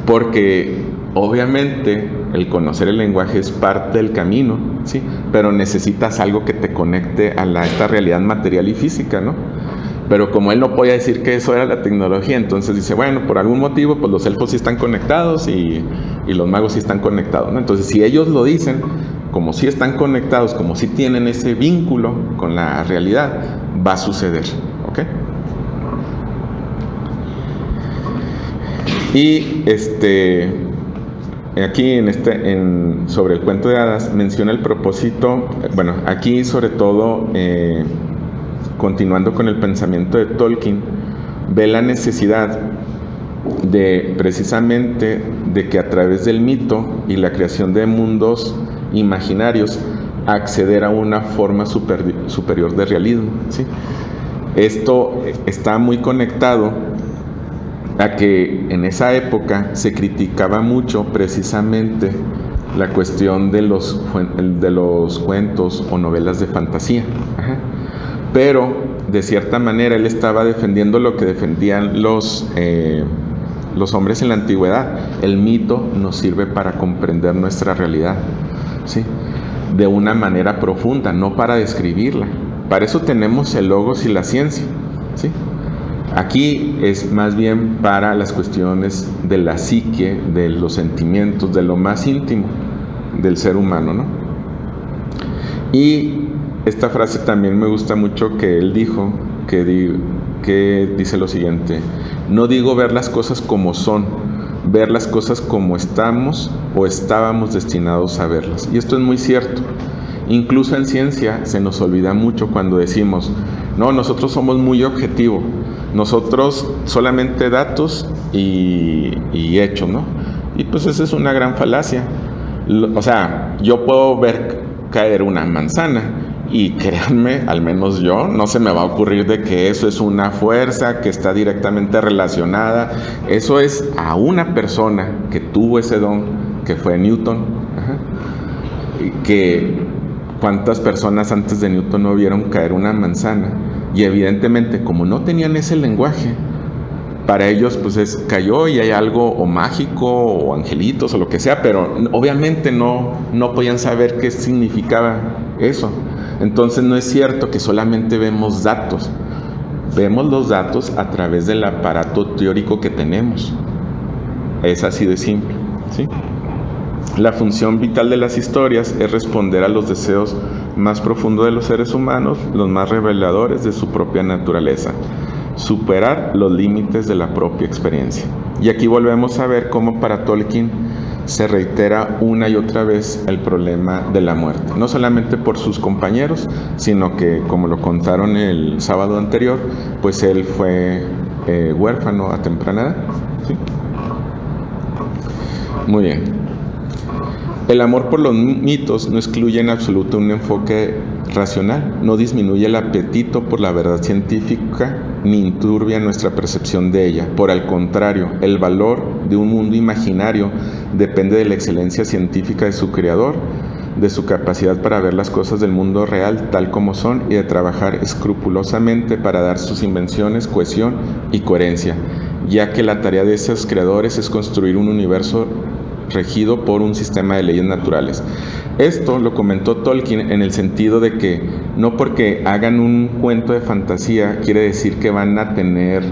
porque obviamente el conocer el lenguaje es parte del camino, ¿sí? Pero necesitas algo que te conecte a esta realidad material y física, ¿no? Pero como él no podía decir que eso era la tecnología, entonces dice, bueno, por algún motivo, pues los elfos sí están conectados y los magos sí están conectados, ¿no? Entonces, si ellos lo dicen, como sí están conectados, como sí tienen ese vínculo con la realidad, va a suceder, ¿ok? Y aquí sobre el cuento de hadas menciona el propósito, bueno, aquí sobre todo continuando con el pensamiento de Tolkien, ve la necesidad de precisamente de que a través del mito y la creación de mundos imaginarios acceder a una forma superior de realismo, ¿sí? Esto está muy conectado a que en esa época se criticaba mucho precisamente la cuestión de los cuentos o novelas de fantasía. Ajá. Pero de cierta manera él estaba defendiendo lo que defendían los hombres en la antigüedad. El mito nos sirve para comprender nuestra realidad, ¿sí? De una manera profunda, no para describirla. Para eso tenemos el logos y la ciencia, ¿sí? Aquí es más bien para las cuestiones de la psique, de los sentimientos, de lo más íntimo del ser humano, ¿no? Y esta frase también me gusta mucho que él dijo, que dice lo siguiente: no digo ver las cosas como son, ver las cosas como estamos o estábamos destinados a verlas. Y esto es muy cierto. Incluso en ciencia se nos olvida mucho cuando decimos, no, nosotros somos muy objetivos, nosotros solamente datos y hechos, ¿no? Y pues esa es una gran falacia. O sea, yo puedo ver caer una manzana Y créanme, al menos yo, no se me va a ocurrir de que eso es una fuerza que está directamente relacionada. Eso es a una persona que tuvo ese don, que fue Newton. Ajá. Y que cuántas personas antes de Newton no vieron caer una manzana. Y evidentemente, como no tenían ese lenguaje, para ellos pues cayó y hay algo o mágico o angelitos o lo que sea, pero obviamente no podían saber qué significaba eso. Entonces no es cierto que solamente vemos datos, vemos los datos a través del aparato teórico que tenemos. Es así de simple, ¿sí? La función vital de las historias es responder a los deseos más profundos de los seres humanos, los más reveladores de su propia naturaleza, superar los límites de la propia experiencia. Y aquí volvemos a ver cómo para Tolkien se reitera una y otra vez el problema de la muerte, no solamente por sus compañeros, sino que, como lo contaron el sábado anterior, pues él fue huérfano a temprana edad, ¿sí? Muy bien. El amor por los mitos no excluye en absoluto un enfoque racional, no disminuye el apetito por la verdad científica ni enturbia nuestra percepción de ella. Por el contrario, el valor de un mundo imaginario depende de la excelencia científica de su creador, de su capacidad para ver las cosas del mundo real tal como son y de trabajar escrupulosamente para dar sus invenciones cohesión y coherencia, ya que la tarea de esos creadores es construir un universo regido por un sistema de leyes naturales. Esto lo comentó Tolkien en el sentido de que no porque hagan un cuento de fantasía quiere decir que van a tener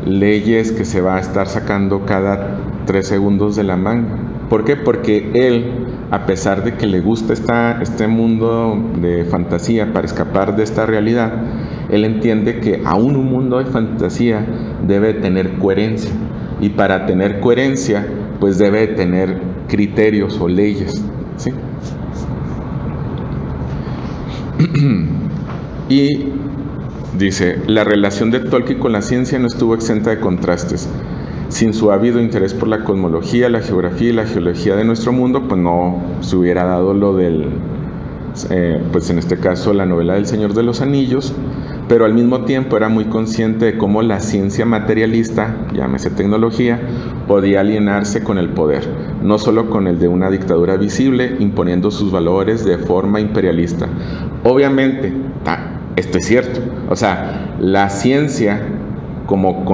leyes que se va a estar sacando cada 3 segundos de la manga. ¿Por qué? Porque él, a pesar de que le gusta este mundo de fantasía para escapar de esta realidad, él entiende que aún un mundo de fantasía debe tener coherencia. Y para tener coherencia, pues debe tener criterios o leyes, ¿sí? Y dice, la relación de Tolkien con la ciencia no estuvo exenta de contrastes. Sin su ávido interés por la cosmología, la geografía y la geología de nuestro mundo, pues no se hubiera dado lo del, pues en este caso la novela del Señor de los Anillos, pero al mismo tiempo era muy consciente de cómo la ciencia materialista, llámese tecnología, podía alienarse con el poder, no solo con el de una dictadura visible, imponiendo sus valores de forma imperialista. Obviamente, esto es cierto, o sea, la ciencia como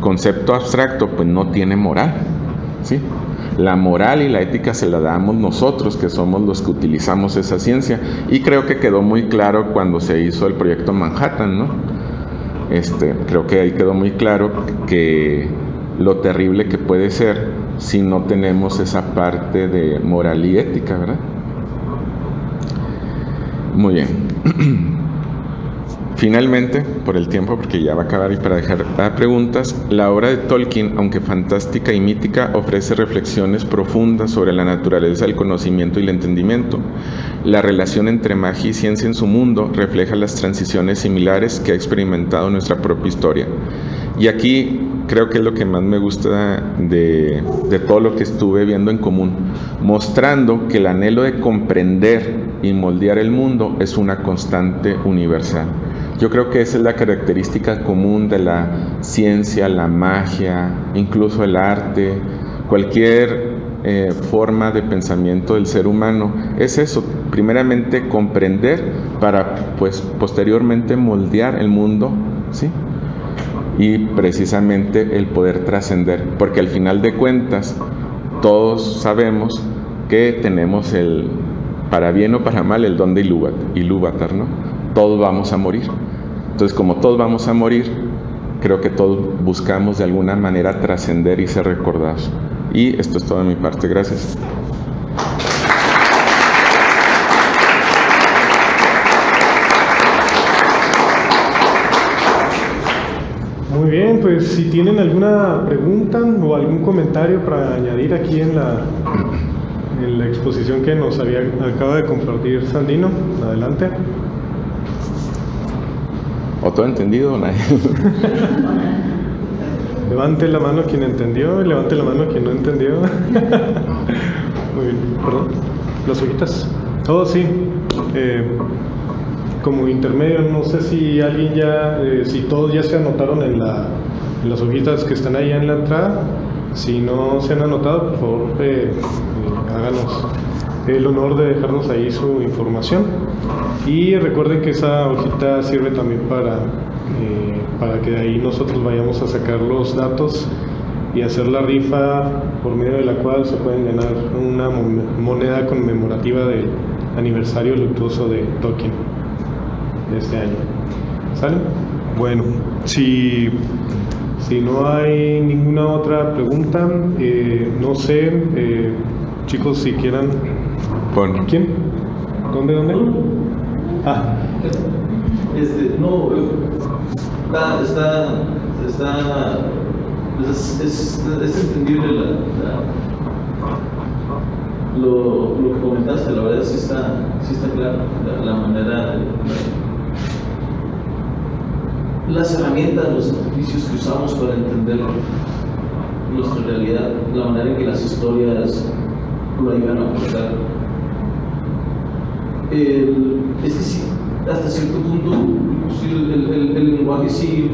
concepto abstracto, pues no tiene moral, ¿sí? La moral y la ética se la damos nosotros, que somos los que utilizamos esa ciencia, y creo que quedó muy claro cuando se hizo el proyecto Manhattan, ¿no? Creo que ahí quedó muy claro que lo terrible que puede ser si no tenemos esa parte de moral y ética, ¿verdad? Muy bien. Finalmente, por el tiempo, porque ya va a acabar y para dejar preguntas, la obra de Tolkien, aunque fantástica y mítica, ofrece reflexiones profundas sobre la naturaleza del conocimiento y el entendimiento. La relación entre magia y ciencia en su mundo refleja las transiciones similares que ha experimentado nuestra propia historia. Y aquí creo que es lo que más me gusta de todo lo que estuve viendo en común, mostrando que el anhelo de comprender y moldear el mundo es una constante universal. Yo creo que esa es la característica común de la ciencia, la magia, incluso el arte, cualquier forma de pensamiento del ser humano. Es eso, primeramente comprender para pues posteriormente moldear el mundo, ¿sí? Y precisamente el poder trascender, porque al final de cuentas todos sabemos que tenemos el, para bien o para mal, el don de Ilúvatar, ¿no? Todos vamos a morir. Entonces, como todos vamos a morir, creo que todos buscamos de alguna manera trascender y ser recordados. Y esto es todo de mi parte. Gracias. Muy bien, pues si tienen alguna pregunta o algún comentario para añadir aquí en la exposición que nos acaba de compartir Sandino, adelante. ¿O todo entendido o nadie? Levante la mano quien entendió y levante la mano quien no entendió. Muy bien, perdón. Las hojitas. Oh, sí. Como intermedio, no sé si alguien ya, si todos ya se anotaron en las hojitas que están ahí en la entrada. Si no se han anotado, por favor, háganos el honor de dejarnos ahí su información. Y recuerden que esa hojita sirve también para que de ahí nosotros vayamos a sacar los datos y hacer la rifa por medio de la cual se pueden ganar una moneda conmemorativa del aniversario luctuoso de Tolkien de este año. ¿Sale? Bueno, si no hay ninguna otra pregunta, no sé, chicos, si quieran. Bueno. ¿Quién? ¿Dónde? Ah. No, es entendible lo que comentaste, la verdad sí está claro, la manera, las herramientas, los artificios que usamos para entender nuestra realidad, la manera en que las historias lo ayudan a aportar. Es que sí, hasta cierto punto, sí, el lenguaje sí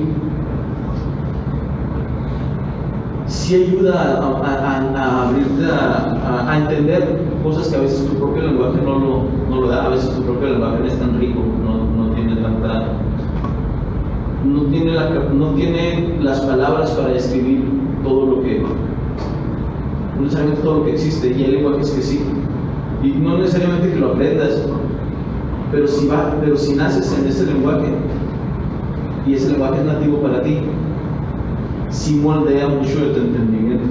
ayuda a abrirte a entender cosas que a veces tu propio lenguaje no lo da. A veces tu propio lenguaje no es tan rico, no tiene tanta, no tiene las palabras para describir todo lo que, no necesariamente todo lo que existe, y hay lenguajes que sí, y no necesariamente que lo aprendas, pero si naces en ese lenguaje y ese lenguaje es nativo para ti, sí moldea mucho de tu entendimiento.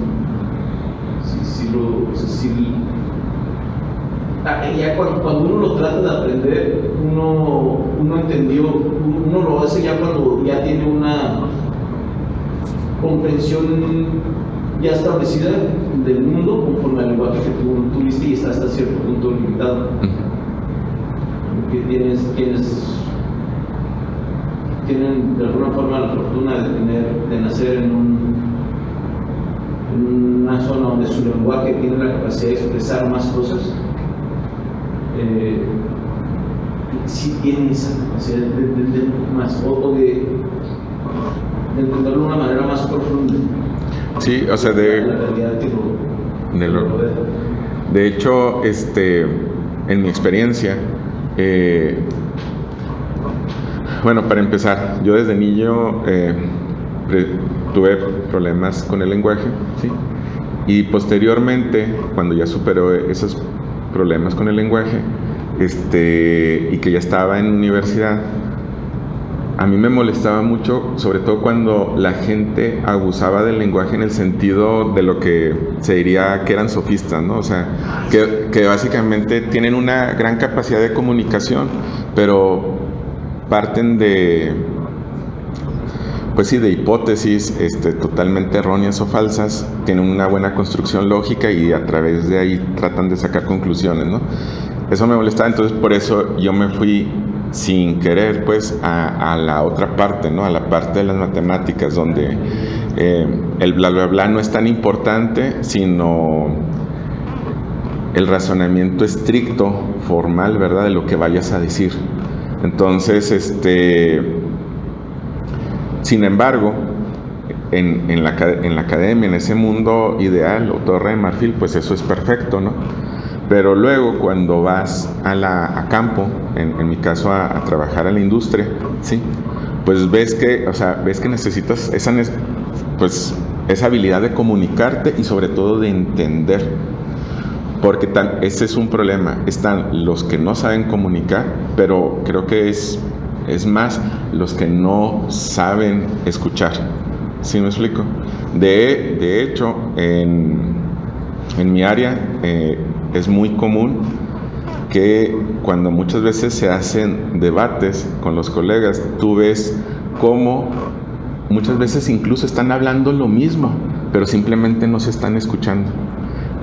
Ya cuando uno lo trata de aprender, uno entendió, uno lo hace ya cuando ya tiene una comprensión ya establecida del mundo conforme al lenguaje que tú tuviste y está hasta cierto punto limitado. Que tienen de alguna forma la fortuna de nacer en una zona donde su lenguaje tiene la capacidad de expresar más cosas, sí tienen esa capacidad de entender más o de entenderlo de una manera más profunda. Sí, o sea, de hecho, en mi experiencia, bueno, para empezar, yo desde niño tuve problemas con el lenguaje, ¿sí? Y posteriormente, cuando ya superó esos problemas con el lenguaje, y que ya estaba en universidad, a mí me molestaba mucho, sobre todo cuando la gente abusaba del lenguaje en el sentido de lo que se diría que eran sofistas, ¿no? O sea, que básicamente tienen una gran capacidad de comunicación, pero parten de, pues sí, de hipótesis totalmente erróneas o falsas, tienen una buena construcción lógica y a través de ahí tratan de sacar conclusiones, ¿no? Eso me molestaba, entonces por eso yo me fui sin querer, pues, a la otra parte, ¿no? A la parte de las matemáticas, donde el bla bla bla no es tan importante, sino el razonamiento estricto, formal, ¿verdad?, de lo que vayas a decir. Entonces, sin embargo, en la academia, en ese mundo ideal o torre de marfil, pues eso es perfecto, ¿no? Pero luego cuando vas a campo, en mi caso a trabajar a la industria, ¿sí? Pues ves que necesitas esa habilidad de comunicarte y sobre todo de entender. Porque ese es un problema. Están los que no saben comunicar, pero creo que es más los que no saben escuchar. ¿Sí me explico? De hecho, en mi área es muy común que cuando muchas veces se hacen debates con los colegas, tú ves cómo muchas veces incluso están hablando lo mismo, pero simplemente no se están escuchando.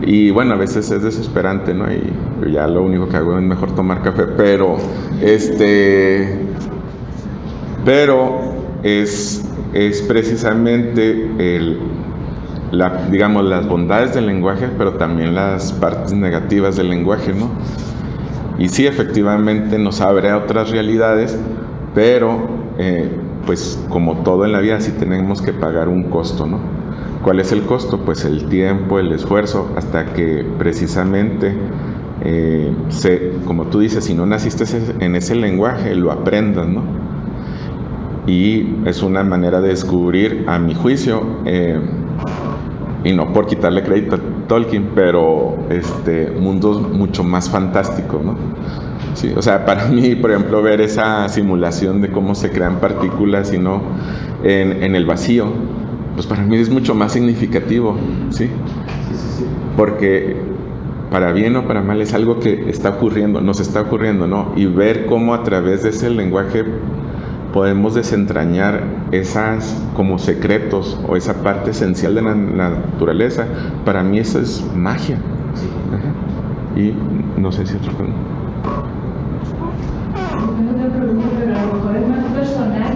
Y bueno, a veces es desesperante, ¿no? Y ya lo único que hago es mejor tomar café, pero es precisamente digamos, las bondades del lenguaje, pero también las partes negativas del lenguaje, ¿no? Y sí, efectivamente nos abre a otras realidades, pero pues como todo en la vida sí tenemos que pagar un costo, ¿no? ¿Cuál es el costo? Pues el tiempo, el esfuerzo, hasta que precisamente, como tú dices, si no naciste en ese lenguaje, lo aprendas, ¿no? Y es una manera de descubrir, a mi juicio, y no por quitarle crédito a Tolkien, pero mundos mucho más fantásticos, ¿no? Sí, o sea, para mí, por ejemplo, ver esa simulación de cómo se crean partículas y no en el vacío, pues para mí es mucho más significativo, ¿sí? Porque para bien o para mal es algo que está ocurriendo, nos está ocurriendo, ¿no? Y ver cómo a través de ese lenguaje podemos desentrañar esas como secretos o esa parte esencial de la naturaleza, para mí eso es magia. Sí. Ajá. Y no sé si otro pregunta. Una pregunta, pero a lo mejor es más personal.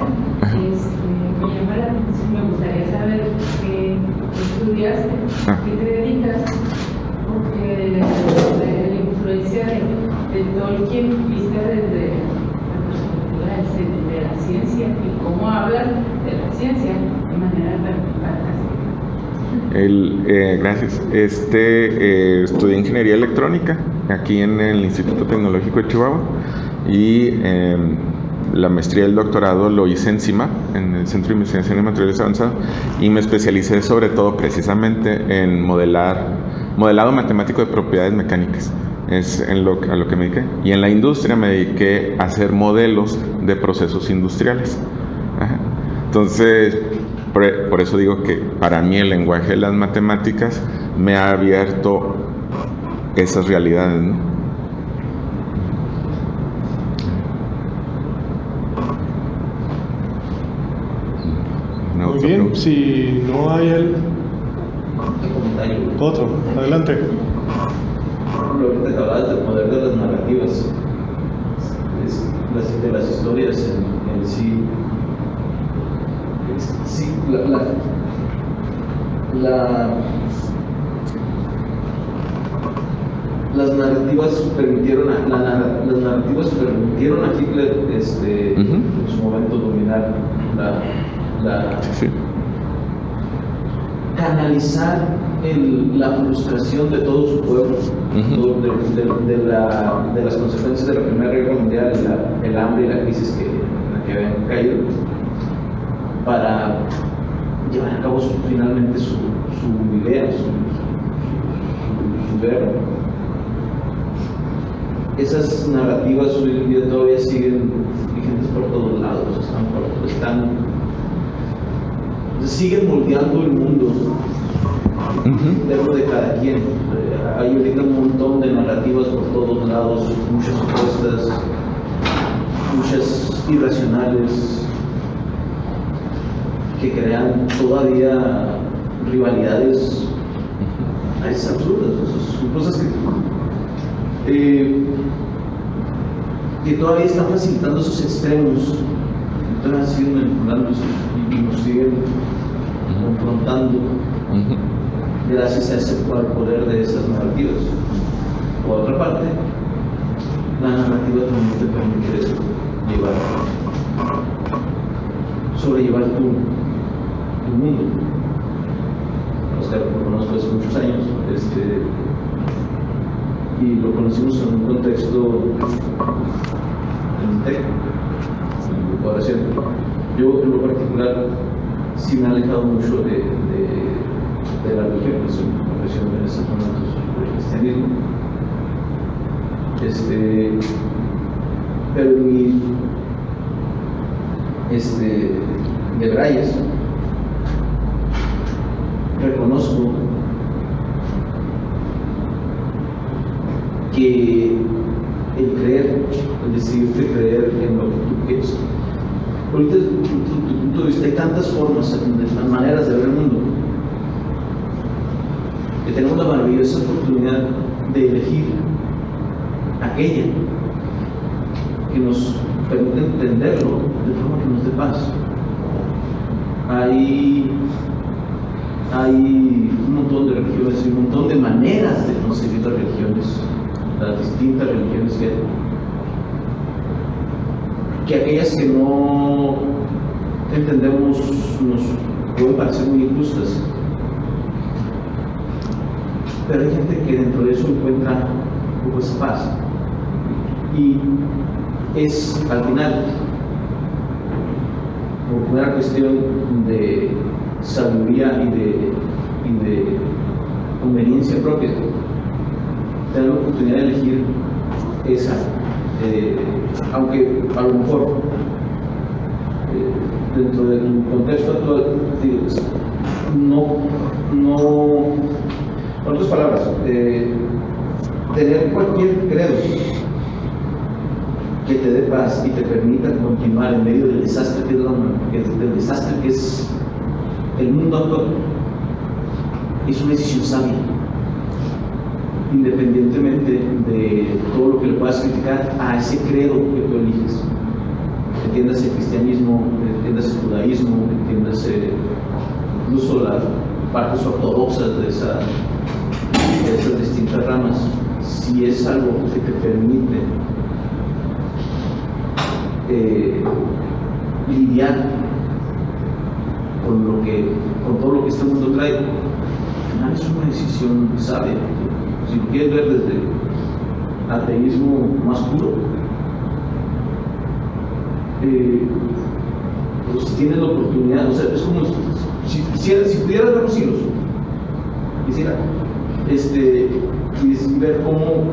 Me llama la atención, me gustaría saber qué estudiaste, qué te dedicas, porque la influencia de Tolkien vista desde la perspectiva de la ciencia y cómo hablan de la ciencia de manera fantástica. Gracias. Estudié ingeniería electrónica aquí en el Instituto Tecnológico de Chihuahua y la maestría y el doctorado lo hice en CIMAP, en el Centro de Investigación de Materiales Avanzados, y me especialicé sobre todo precisamente en modelado matemático de propiedades mecánicas. Es a lo que me dediqué. Y en la industria me dediqué a hacer modelos de procesos industriales. Ajá. Entonces, por eso digo que para mí el lenguaje de las matemáticas me ha abierto esas realidades, ¿no? Muy bien, si no hay otro, adelante. Lo que te hablabas del poder de las narrativas, de las historias en sí. Sí, las narrativas permitieron a Hitler en su momento dominar canalizar la frustración de todo su pueblo, de las consecuencias de la Primera Guerra Mundial, el hambre y la crisis en la que habían caído, para llevar a cabo finalmente su idea, su verbo. Esas narrativas hoy en día todavía siguen vigentes por todos lados, siguen moldeando el mundo interno de cada quien. Hay ahorita un montón de narrativas por todos lados, muchas opuestas, muchas irracionales, que crean todavía rivalidades absurdas. Son cosas que todavía están facilitando esos extremos, todavía siguen manipulando y nos siguen confrontando gracias a ese poder de esas narrativas. Por otra parte, la narrativa también te permite sobrellevar tu mundo. Oscar lo conozco hace muchos años, y lo conocimos en un contexto en TEC, en comparación. Yo en lo particular sí me he alejado mucho de la religión, que soy una profesión en estos momentos del cristianismo. Pero en mi de Brayes reconozco que el creer, el decidirte creer en lo que tú quieres. Ahorita, desde tu punto de vista, hay tantas formas, maneras de ver el mundo, que tenemos la maravillosa oportunidad de elegir aquella que nos permite entenderlo de forma que nos dé paz. Hay un montón de religiones y un montón de maneras de concebir las religiones. las distintas religiones que aquellas que no entendemos nos pueden parecer muy injustas, pero hay gente que dentro de eso encuentra un poco esa paz, y es al final por una cuestión de sabiduría y de conveniencia propia, tener la oportunidad de elegir esa, aunque a lo mejor dentro de tu contexto actual, en otras palabras, tener cualquier credo que te dé paz y te permita continuar en medio del desastre que es el mundo actual, es una decisión sabia, independientemente de todo lo que le puedas criticar a ese credo que tú eliges. Entiendas el cristianismo, entiendas el judaísmo, entiendas incluso las partes ortodoxas de esas distintas ramas. Si es algo que te permite lidiar con todo lo que este mundo trae, al final es una decisión sabia. Si lo quieres ver desde ateísmo más puro, pues tienes la oportunidad, o sea, es como si pudieras ver los hilos, quisiera y ver cómo,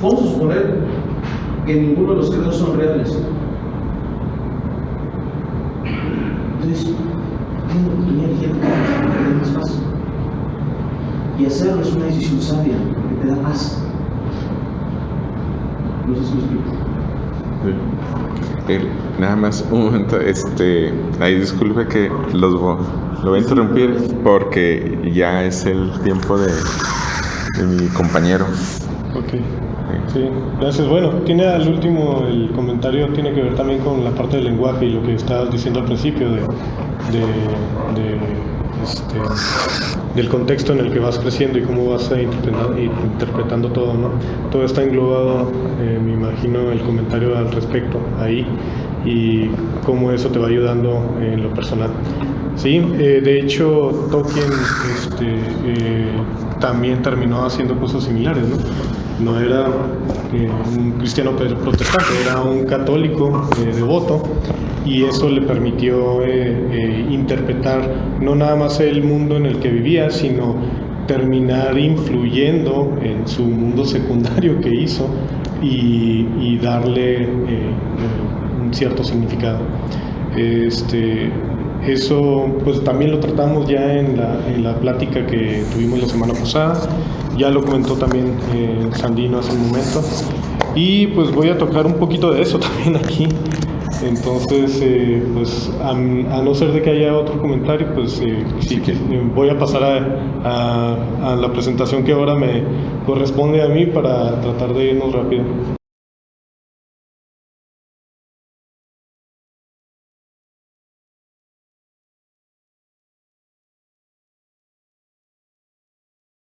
vamos a suponer que ninguno de los credos son reales. Entonces, tengo la oportunidad de elegir cada vez más. Y hacerlo es una decisión sabia, que te da paz. No sé si me explico. Nada más un momento, ahí disculpe que lo voy a interrumpir porque ya es el tiempo de mi compañero. Ok, sí, gracias. Bueno, tiene al último, el comentario tiene que ver también con la parte del lenguaje y lo que estabas diciendo al principio del contexto en el que vas creciendo y cómo vas interpretando todo, ¿no? Todo está englobado, me imagino, el comentario al respecto ahí y cómo eso te va ayudando en lo personal. Sí, de hecho, Tolkien también terminó haciendo cosas similares, ¿no? No era un cristiano protestante, era un católico devoto, y eso le permitió interpretar no nada más el mundo en el que vivía, sino terminar influyendo en su mundo secundario que hizo y darle un cierto significado. Eso pues también lo tratamos ya en la plática que tuvimos la semana pasada, ya lo comentó también Sandino hace un momento, y pues voy a tocar un poquito de eso también aquí. Entonces, pues a no ser de que haya otro comentario, pues sí, voy a pasar a la presentación que ahora me corresponde a mí para tratar de irnos rápido.